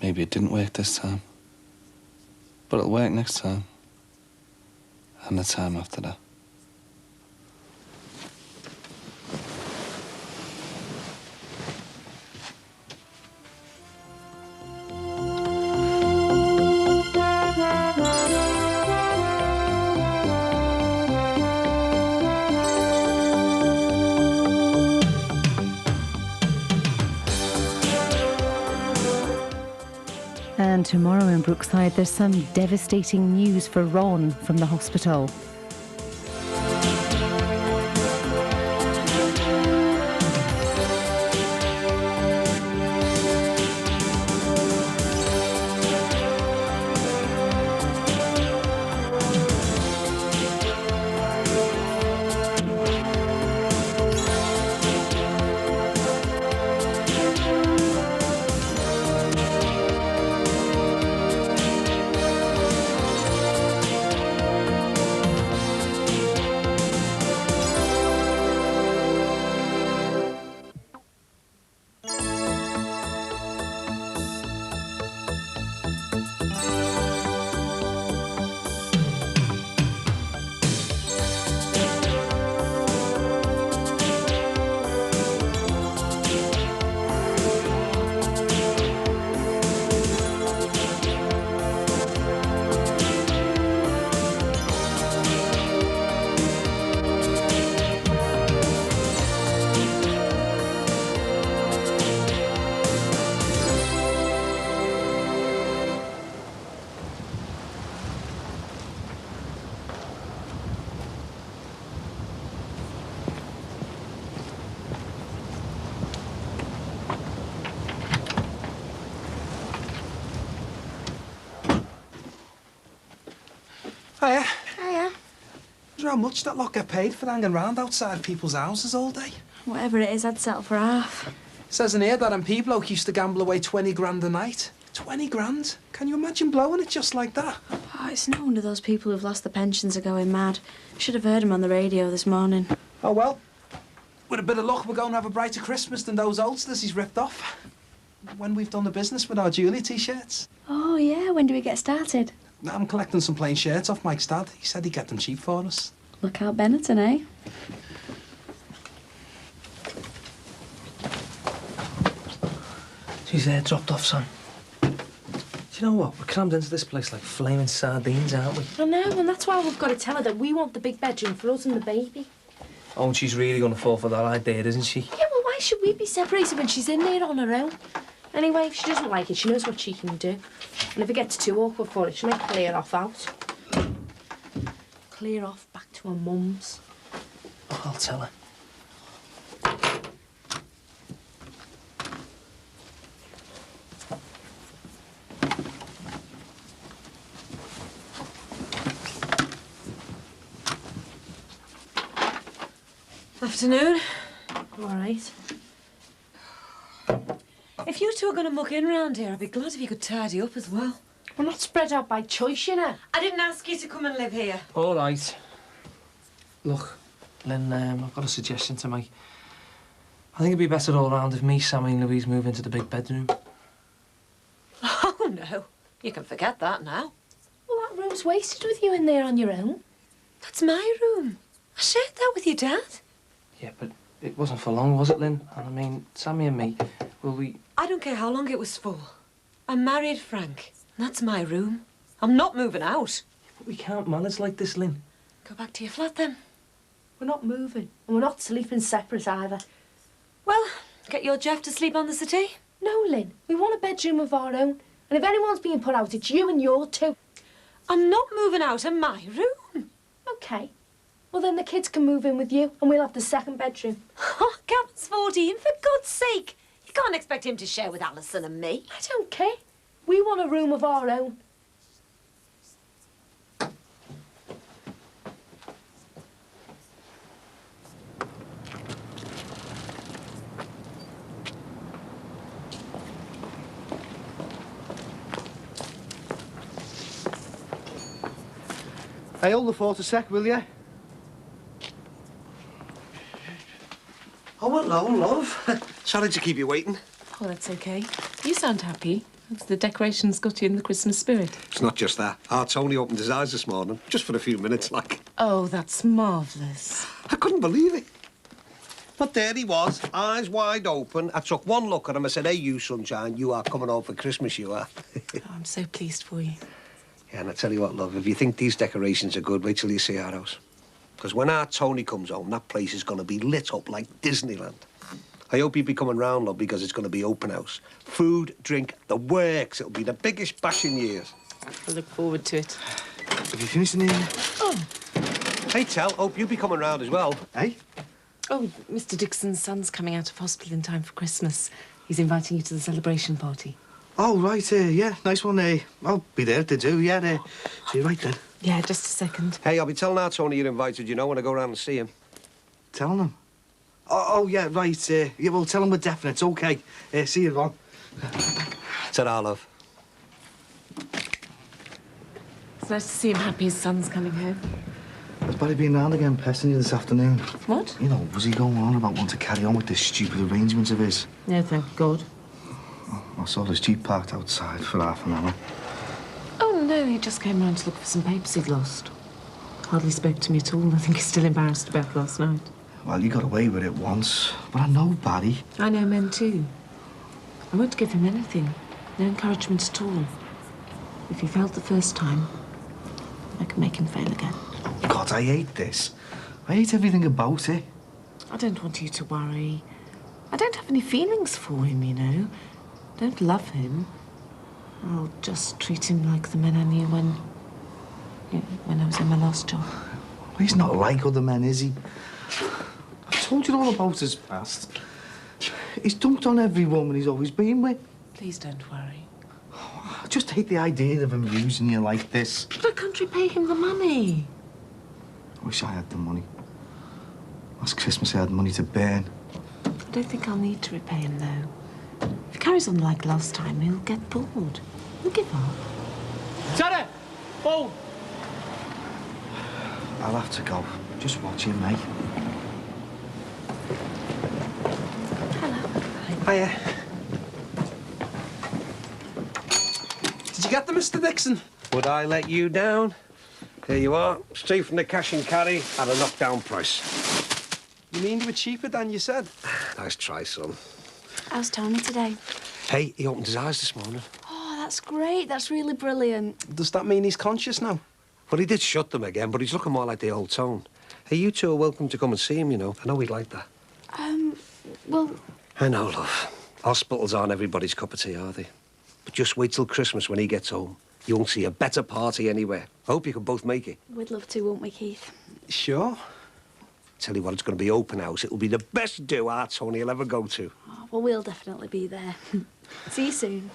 Maybe it didn't work this time. But it'll work next time. And the time after that. And tomorrow in Brookside, there's some devastating news for Ron from the hospital. Hiya. Hiya. How much that lot get paid for hanging around outside people's houses all day? Whatever it is, I'd settle for half. Says in here that MP bloke used to gamble away 20 grand a night. 20 grand? Can you imagine blowing it just like that? Oh, it's no wonder those people who've lost their pensions are going mad. Should have heard him on the radio this morning. Oh, well, with a bit of luck, we're going to have a brighter Christmas than those oldsters he's ripped off. When we've done the business with our Julie T-shirts. Oh, yeah, when do we get started? I'm collecting some plain shirts off Mike's dad. He said he'd get them cheap for us. Look out, Benetton, eh? She's dropped off, son. Do you know what? We're crammed into this place like flaming sardines, aren't we? I know, and that's why we've got to tell her that we want the big bedroom for us and the baby. Oh, and she's really going to fall for that idea, isn't she? Yeah, well, why should we be separated when she's in there on her own? Anyway, if she doesn't like it, she knows what she can do. And if it gets too awkward for her, she'll make clear off out. Clear off back to her mum's. Oh, I'll tell her. Afternoon. All right. If you two are going to muck in round here, I'd be glad if you could tidy up as well. We're not spread out by choice, you know. I didn't ask you to come and live here. All right. Look, Lynn, I've got a suggestion to make. I think it'd be better all round if me, Sammy and Louise move into the big bedroom. Oh, no. You can forget that now. Well, that room's wasted with you in there on your own. That's my room. I shared that with your dad. Yeah, but it wasn't for long, was it, Lynn? And I mean, Sammy and me, will we... I don't care how long it was for. I married Frank. And that's my room. I'm not moving out. But we can't manage like this, Lynn. Go back to your flat, then. We're not moving, and we're not sleeping separate either. Well, get your Jeff to sleep on the settee. No, Lynn. We want a bedroom of our own. And if anyone's being put out, it's you and your two. I'm not moving out of my room. OK. Well, then the kids can move in with you and we'll have the second bedroom. Oh, Gavin's 14, for God's sake. You can't expect him to share with Alison and me. I don't care. We want a room of our own. Hey, hold the fort a sec, will you? Oh, hello, love. Sorry to keep you waiting. Oh, that's okay. You sound happy. The decorations got you in the Christmas spirit. It's not just that. Our Tony opened his eyes this morning, just for a few minutes, like. Oh, that's marvellous. I couldn't believe it. But there he was, eyes wide open. I took one look at him. I said, hey, you, sunshine, you are coming home for Christmas, you are. Oh, I'm so pleased for you. Yeah, and I tell you what, love, if you think these decorations are good, wait till you see our house. Because when our Tony comes home, that place is going to be lit up like Disneyland. I hope you'll be coming round, love, because it's going to be open house. Food, drink, the works. It'll be the biggest bash in years. I look forward to it. Have you finished in here? Oh. Hey, Tel, hope you'll be coming round as well. Hey? Oh, Mr. Dixon's son's coming out of hospital in time for Christmas. He's inviting you to the celebration party. Oh, right, yeah, nice one. I'll be there if they do, yeah. See you right then. Yeah, just a second. Hey, I'll be telling our Tony you're invited, you know, when I go round and see him. Telling him? Oh, yeah, right. Yeah, well, tell him we're definite. It's OK. See you, Ron. Ta-ra, love. It's nice to see him happy his son's coming home. Has Barry been round again pestering you this afternoon? What? You know, was he going on about wanting to carry on with this stupid arrangements of his? No, thank God. I saw his Jeep parked outside for half an hour. Oh, no, he just came round to look for some papers he'd lost. Hardly spoke to me at all. I think he's still embarrassed about last night. Well, you got away with it once, but I know Barry. I know men too. I won't give him anything. No encouragement at all. If he failed the first time, I can make him fail again. God, I hate this. I hate everything about it. I don't want you to worry. I don't have any feelings for him, you know. Don't love him. I'll just treat him like the men I knew when I was in my last job. Well, he's not like other men, is he? I told you all about his past. He's dumped on every woman he's always been with. Please don't worry. I just hate the idea of him using you like this. But I can't repay him the money. I wish I had the money. Last Christmas I had money to burn. I don't think I'll need to repay him, though. If he carries on like last time, he'll get bored. He'll give up. Sarah! Phone! I'll have to go. Just watch him, mate. Hiya. Did you get them, Mr. Dixon? Would I let you down? Here you are, straight from the cash and carry at a knockdown price. You mean they were cheaper than you said? Nice try, son. How's Tony today? Hey, he opened his eyes this morning. Oh, that's great. That's really brilliant. Does that mean he's conscious now? Well, he did shut them again, but he's looking more like the old Tone. Hey, you two are welcome to come and see him, you know. I know he'd like that. Well... I know, love. Hospitals aren't everybody's cup of tea, are they? But just wait till Christmas when he gets home. You won't see a better party anywhere. I hope you can both make it. We'd love to, won't we, Keith? Sure. Tell you what, it's going to be open house. It'll be the best do our Tony will ever go to. Oh, well, we'll definitely be there. See you soon.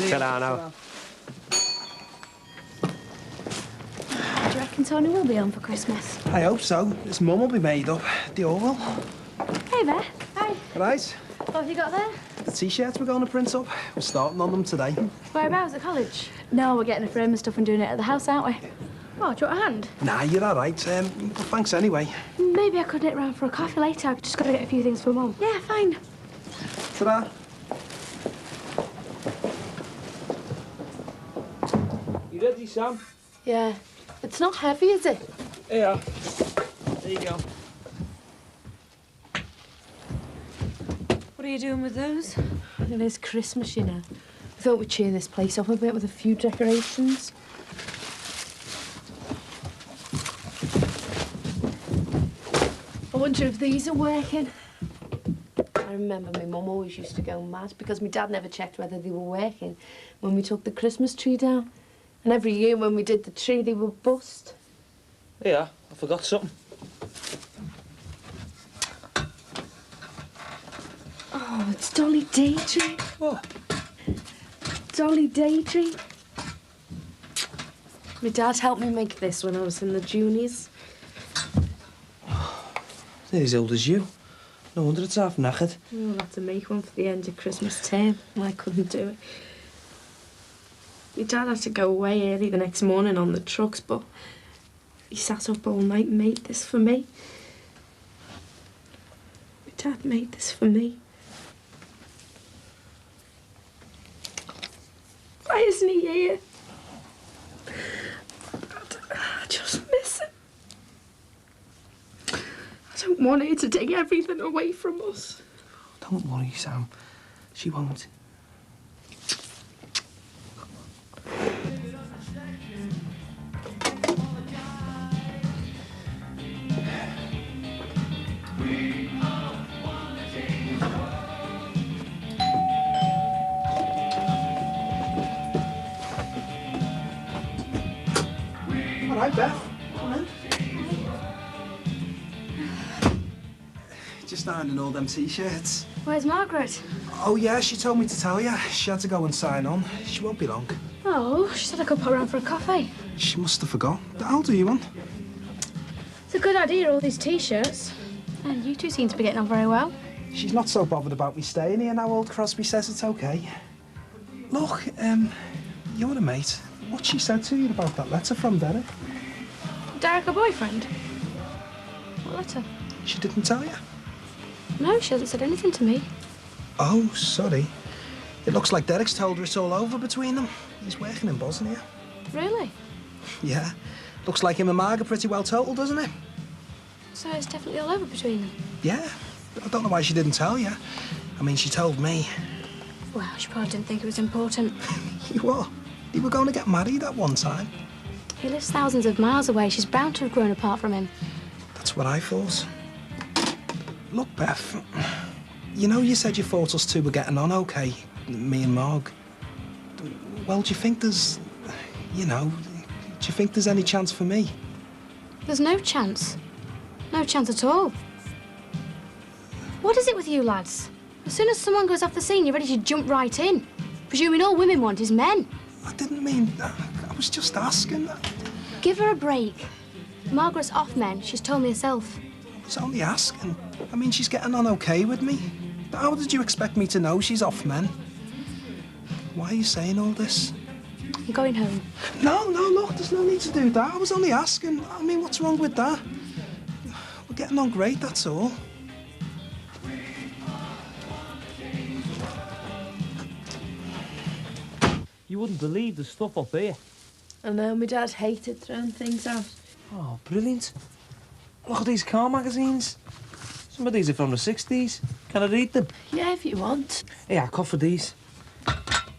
Ta-ra now. Do you reckon Tony will be home for Christmas? I hope so. His mum will be made up. They all will. Hey there. Hi. Right. What have you got there? The T-shirts we're going to print up. We're starting on them today. Whereabouts, at college? No, we're getting a frame and stuff and doing it at the house, aren't we? Oh, do you want a hand? Nah, you're all right. Thanks anyway. Maybe I could nip round for a coffee later. I've just got to get a few things for Mum. Yeah, fine. Ta-ra. You ready, Sam? Yeah. It's not heavy, is it? Yeah. There you go. What are you doing with those? It is Christmas, you know. I thought we'd cheer this place up a bit with a few decorations. I wonder if these are working. I remember my mum always used to go mad because my dad never checked whether they were working when we took the Christmas tree down. And every year when we did the tree, they would bust. Yeah, I forgot something. Oh, it's Dolly Daydream. What? Dolly Daydream. My dad helped me make this when I was in the juniors. They're as old as you. No wonder it's half knackered. Oh, I'll have to make one for the end of Christmas term. I couldn't do it. My dad had to go away early the next morning on the trucks, but he sat up all night and made this for me. My dad made this for me. Why isn't he here? I just miss him. I don't want her to take everything away from us. Don't worry, Sam. She won't. All right, Beth. Come in. Just ironing all them T-shirts. Where's Margaret? Oh, yeah, she told me to tell you. She had to go and sign on. She won't be long. Oh, she said I could pop round for a coffee. She must have forgot. I'll do you one. It's a good idea, all these T-shirts. And you two seem to be getting on very well. She's not so bothered about me staying here now old Crosby says it's okay. Look, you're a mate. What she said to you about that letter from Derek? Derek, a boyfriend? What letter? She didn't tell you? No, she hasn't said anything to me. Oh, sorry. It looks like Derek's told her it's all over between them. He's working in Bosnia. Really? Yeah. Looks like him and Marg are pretty well totaled, doesn't it? So it's definitely all over between them? Yeah. I don't know why she didn't tell you. I mean, she told me. Well, she probably didn't think it was important. You what? You were going to get married at one time. He lives thousands of miles away. She's bound to have grown apart from him. That's what I thought. Look, Beth, you know you said you thought us two were getting on okay, me and Marg. Well, do you think there's, do you think there's any chance for me? There's no chance. No chance at all. What is it with you lads? As soon as someone goes off the scene, you're ready to jump right in. Presuming all women want is men. I didn't mean... I was just asking. Give her a break. Margaret's off men. She's told me herself. I was only asking. I mean, she's getting on okay with me. How did you expect me to know she's off men? Why are you saying all this? I'm going home. No, look, there's no need to do that. I was only asking. I mean, what's wrong with that? We're getting on great, that's all. You wouldn't believe the stuff up here. I know, my dad hated throwing things out. Oh, brilliant. Look at these car magazines. Some of these are from the 60s. Can I read them? Yeah, if you want. Yeah, I'll cough for these.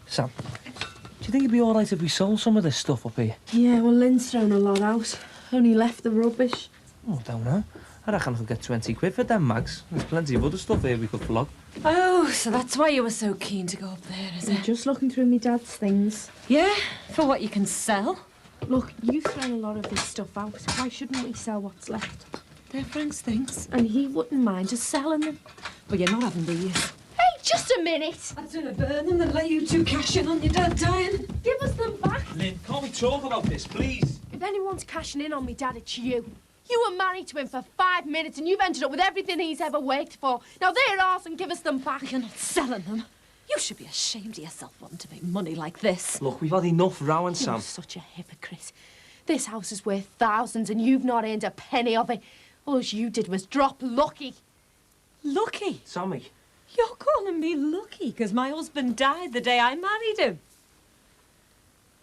Sam, do you think it'd be all right if we sold some of this stuff up here? Yeah, well, Lynn's thrown a lot out. Only left the rubbish. Oh, I don't know. I reckon I could get 20 quid for them mags. There's plenty of other stuff here we could flog. Oh, so that's why you were so keen to go up there, is I'm it? just looking through my dad's things. Yeah, for what you can sell. Look, you've thrown a lot of this stuff out. Why shouldn't we sell what's left? They're Frank's things. And he wouldn't mind just selling them. But you're not having these. Hey, just a minute! I'd sooner burn them than let you two cash in on your dad dying. Give us them back. Lynn, can't we talk about this, please? If anyone's cashing in on me dad, it's you. You were married to him for 5 minutes and you've ended up with everything he's ever worked for. Now they're ours and give us them back. You're not selling them. You should be ashamed of yourself wanting to make money like this. Look, we've had enough rowing, Sam. You're such a hypocrite. This house is worth thousands and you've not earned a penny of it. All you did was drop Lucky. Lucky? Sammy. You're calling me lucky because my husband died the day I married him.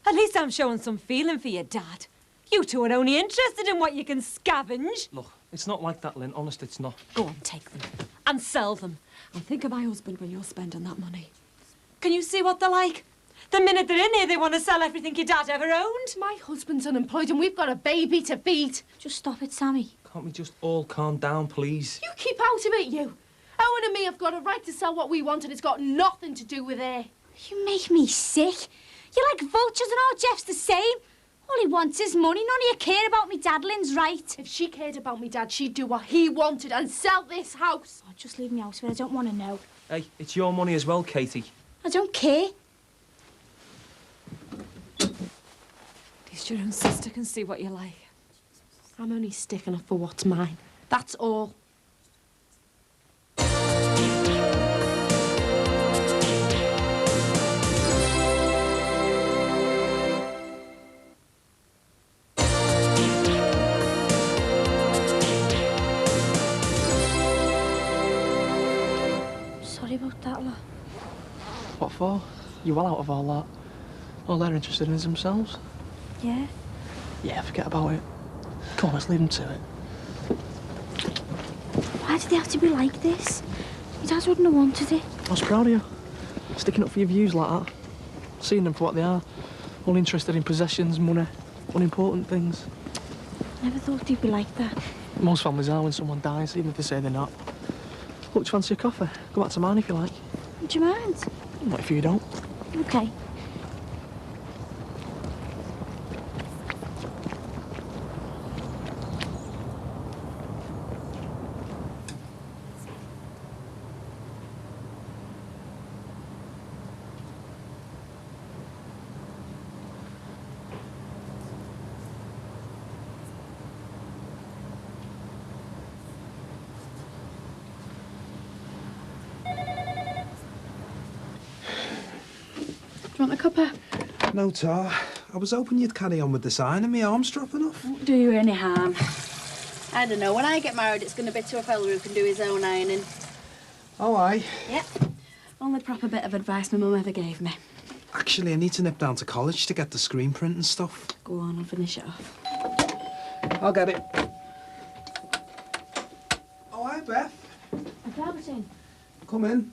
At least I'm showing some feeling for your dad. You two are only interested in what you can scavenge. Look, it's not like that, Lynn. Honest, it's not. Go on, take them. And sell them. And think of my husband when you're spending that money. Can you see what they're like? The minute they're in here, they want to sell everything your dad ever owned. My husband's unemployed and we've got a baby to feed. Just stop it, Sammy. Can't we just all calm down, please? You keep out of it, you. Owen and me have got a right to sell what we want, and it's got nothing to do with her. You make me sick. You're like vultures and all Jeff's the same. All he wants is money. None of you care about me dad, Lynn's right. If she cared about me dad, she'd do what he wanted and sell this house. Oh, just leave me out of it. I don't want to know. Hey, it's your money as well, Katie. I don't care. At least your own sister can see what you like. I'm only sticking up for what's mine. That's all. Sorry about that, lot. What for? You're well out of all that. All they're interested in is themselves. Yeah? Yeah, forget about it. Come on, let's leave them to it. Why did they have to be like this? Your dad wouldn't have wanted it. I was proud of you. Sticking up for your views like that. Seeing them for what they are. All interested in possessions, money, unimportant things. Never thought they'd be like that. Most families are when someone dies, even if they say they're not. Look, do you fancy a coffee? Go back to mine if you like. Do you mind? Not if you don't. Okay. Do you want a cuppa? No, Tar. I was hoping you'd carry on with the sign and my arm's dropping off. Won't do you any harm. I don't know, when I get married, it's going to be to a fella who can do his own ironing. Oh, aye. Yep. Only proper bit of advice my mum ever gave me. Actually, I need to nip down to college to get the screen print and stuff. Go on, I'll finish it off. I'll get it. Oh, hi, Beth. Darbiton. Come in.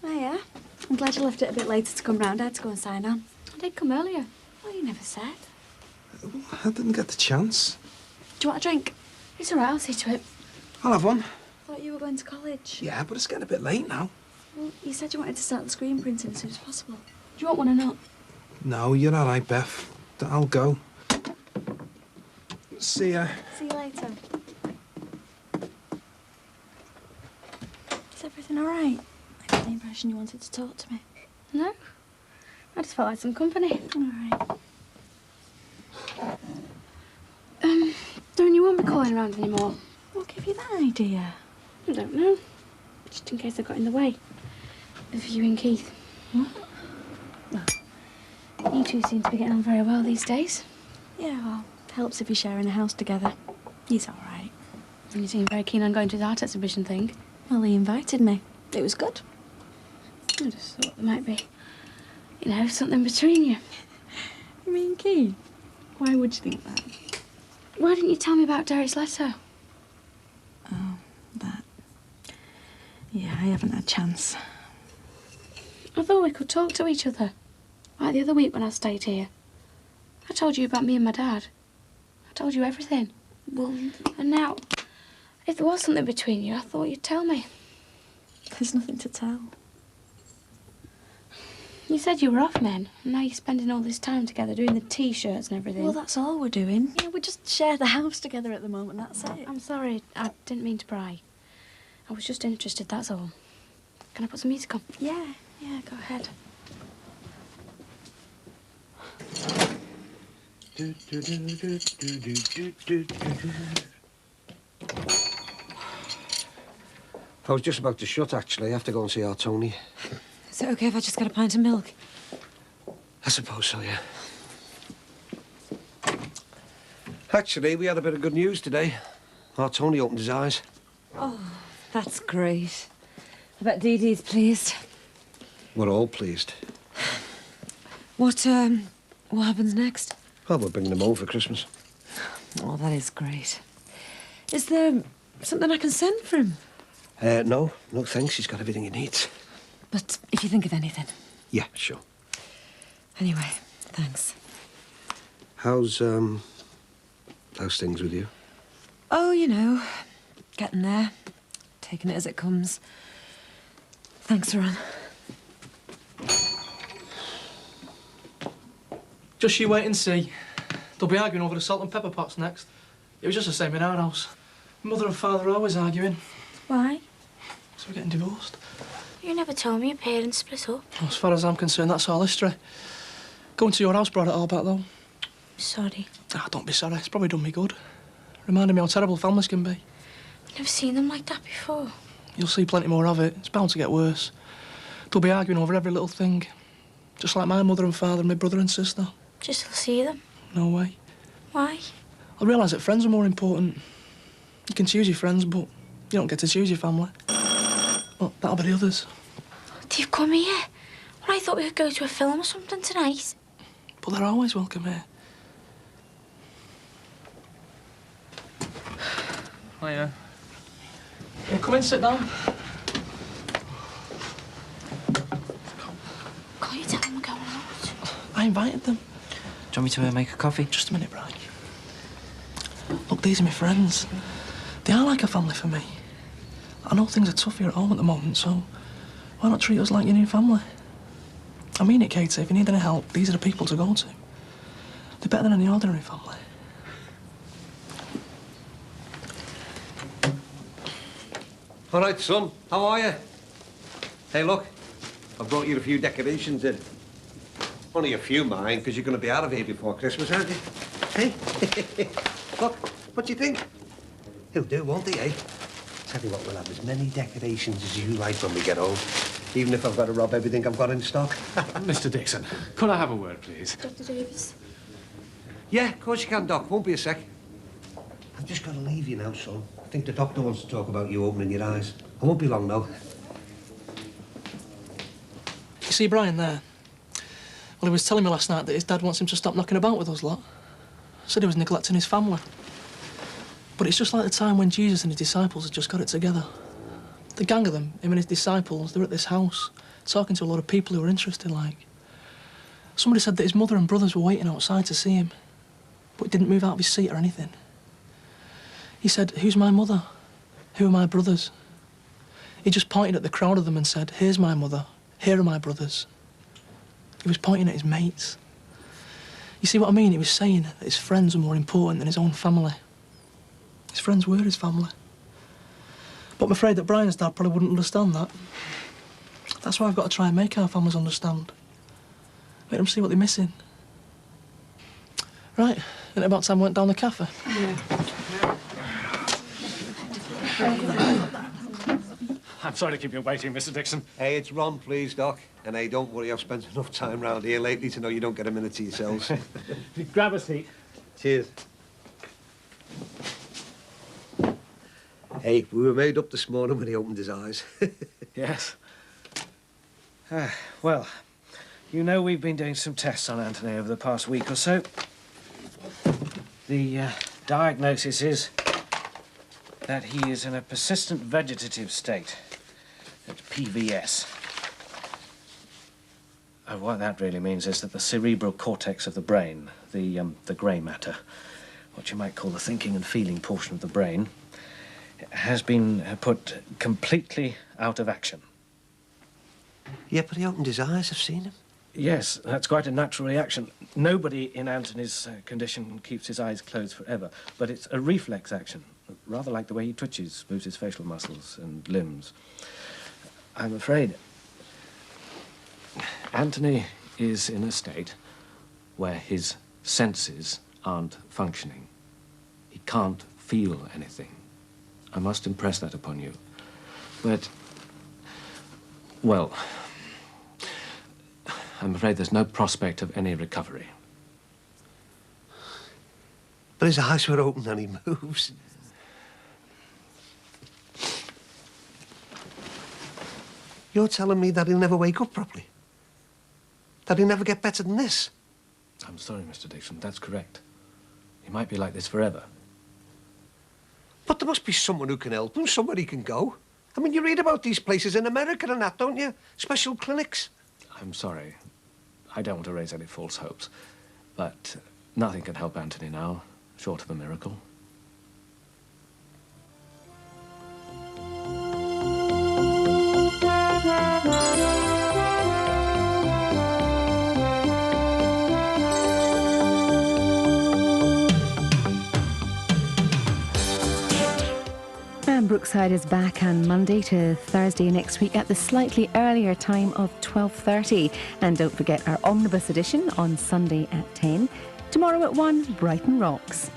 Hiya. I'm glad you left it a bit later to come round. I had to go and sign on. I did come earlier. Well, you never said. I didn't get the chance. Do you want a drink? It's all right, I'll see to it. I'll have one. I thought you were going to college. Yeah, but it's getting a bit late now. Well, you said you wanted to start the screen printing as soon as possible. Do you want one or not? No, you're all right, Beth. I'll go. See ya. See you later. Is everything all right? I got the impression you wanted to talk to me. No. I just felt like some company. All right. Darren, you won't be calling around anymore. What gave you that idea? I don't know. Just in case I got in the way of you and Keith. What? Well, you two seem to be getting on very well these days. Yeah, well, helps if you're sharing a house together. He's all right. And you seem very keen on going to the art exhibition thing. Well, he invited me. It was good. I just thought there might be, you know, something between you. You mean Keith? Why would you think that? Why didn't you tell me about Derek's letter? Oh, that. Yeah, I haven't had a chance. I thought we could talk to each other. Like the other week when I stayed here. I told you about me and my dad. I told you everything. Well, and now, if there was something between you, I thought you'd tell me. There's nothing to tell. You said you were off, men, and now you're spending all this time together doing the T-shirts and everything. Well, that's all we're doing. Yeah, we just share the house together at the moment, that's it. I'm sorry, I didn't mean to pry. I was just interested, that's all. Can I put some music on? Yeah, go ahead. I was just about to shut, actually. I have to go and see our Tony. Is it okay if I just get a pint of milk? I suppose so, yeah. Actually, we had a bit of good news today. Our Tony opened his eyes. Oh, that's great. I bet Dee Dee's pleased. We're all pleased. What happens next? Well, we're bringing him home for Christmas. Oh, that is great. Is there something I can send for him? No, thanks. He's got everything he needs. But if you think of anything. Yeah, sure. Anyway, thanks. How's things with you? Oh, you know, getting there. taking it as it comes. Thanks, Ron. Just you wait and see. They'll be arguing over the salt and pepper pots next. It was just the same in our house. Mother and father are always arguing. Why? So we're getting divorced. You never told me your parents split up. As far as I'm concerned, that's all history. Going to your house brought it all back, though. Sorry. Ah, don't be sorry. It's probably done me good. Reminded me how terrible families can be. I've never seen them like that before. You'll see plenty more of it. It's bound to get worse. They'll be arguing over every little thing. Just like my mother and father and my brother and sister. Just to see them. No way. Why? I realise that friends are more important. You can choose your friends, but you don't get to choose your family. Well, that'll be the others. They've come here. Well, I thought we could go to a film or something tonight. But they're always welcome here. Hiya. Yeah, come in, sit down. Can't you tell them we're going out? I invited them. Do you want me to make a coffee? Just a minute, Brian. Look, these are my friends. They are like a family for me. I know things are tough here at home at the moment, so why not treat us like your new family? I mean it, Katie. If you need any help, these are the people to go to. They're better than any ordinary family. All right, son. How are you? Hey, look. I brought you a few decorations in. Only a few, mind, because you're going to be out of here before Christmas, aren't you? Hey? Look, what do you think? He'll do, won't he, eh? Tell you what, we'll have as many decorations as you like when we get home. Even if I've got to rob everything I've got in stock. Mr. Dixon, could I have a word, please? Dr. Davis? Yeah, of course you can, Doc. Won't be a sec. I've just got to leave you now, son. I think the doctor wants to talk about you opening your eyes. I won't be long, though. You see Brian there? Well, he was telling me last night that his dad wants him to stop knocking about with us lot. Said he was neglecting his family. But it's just like the time when Jesus and his disciples had just got it together. The gang of them, him and his disciples, they're at this house, talking to a lot of people who were interested, like. Somebody said that his mother and brothers were waiting outside to see him, but he didn't move out of his seat or anything. He said, "Who's my mother? Who are my brothers?" He just pointed at the crowd of them and said, "Here's my mother, here are my brothers." He was pointing at his mates. You see what I mean? He was saying that his friends were more important than his own family. His friends were his family. But I'm afraid that Brian's dad probably wouldn't understand that. That's why I've got to try and make our families understand. Make them see what they're missing. Right, isn't it about time we went down the cafe? Yeah. I'm sorry to keep you waiting, Mr. Dixon. Hey, it's Ron, please, Doc. And hey, don't worry, I've spent enough time round here lately to know you don't get a minute to yourselves. Grab a seat. Cheers. Hey, we were made up this morning when he opened his eyes. Yes. Well, you know we've been doing some tests on Anthony over the past week or so. The diagnosis is that he is in a persistent vegetative state, that's PVS. What that really means is that the cerebral cortex of the brain, the grey matter, what you might call the thinking and feeling portion of the brain, has been put completely out of action. Yeah, but he opened his eyes, I've seen him. Yes, that's quite a natural reaction. Nobody in Anthony's condition keeps his eyes closed forever, but it's a reflex action, rather like the way he twitches, moves his facial muscles and limbs. I'm afraid Anthony is in a state where his senses aren't functioning. He can't feel anything. I must impress that upon you. But, well, I'm afraid there's no prospect of any recovery. But his eyes were open and he moves. You're telling me that he'll never wake up properly? That he'll never get better than this? I'm sorry, Mr. Dixon, that's correct. He might be like this forever. But there must be someone who can help him, somewhere he can go. I mean, you read about these places in America and that, don't you? Special clinics. I'm sorry. I don't want to raise any false hopes. But nothing can help Anthony now, short of a miracle. And Brookside is back on Monday to Thursday next week at the slightly earlier time of 12:30. And don't forget our omnibus edition on Sunday at 10. Tomorrow at 1, Brighton Rocks.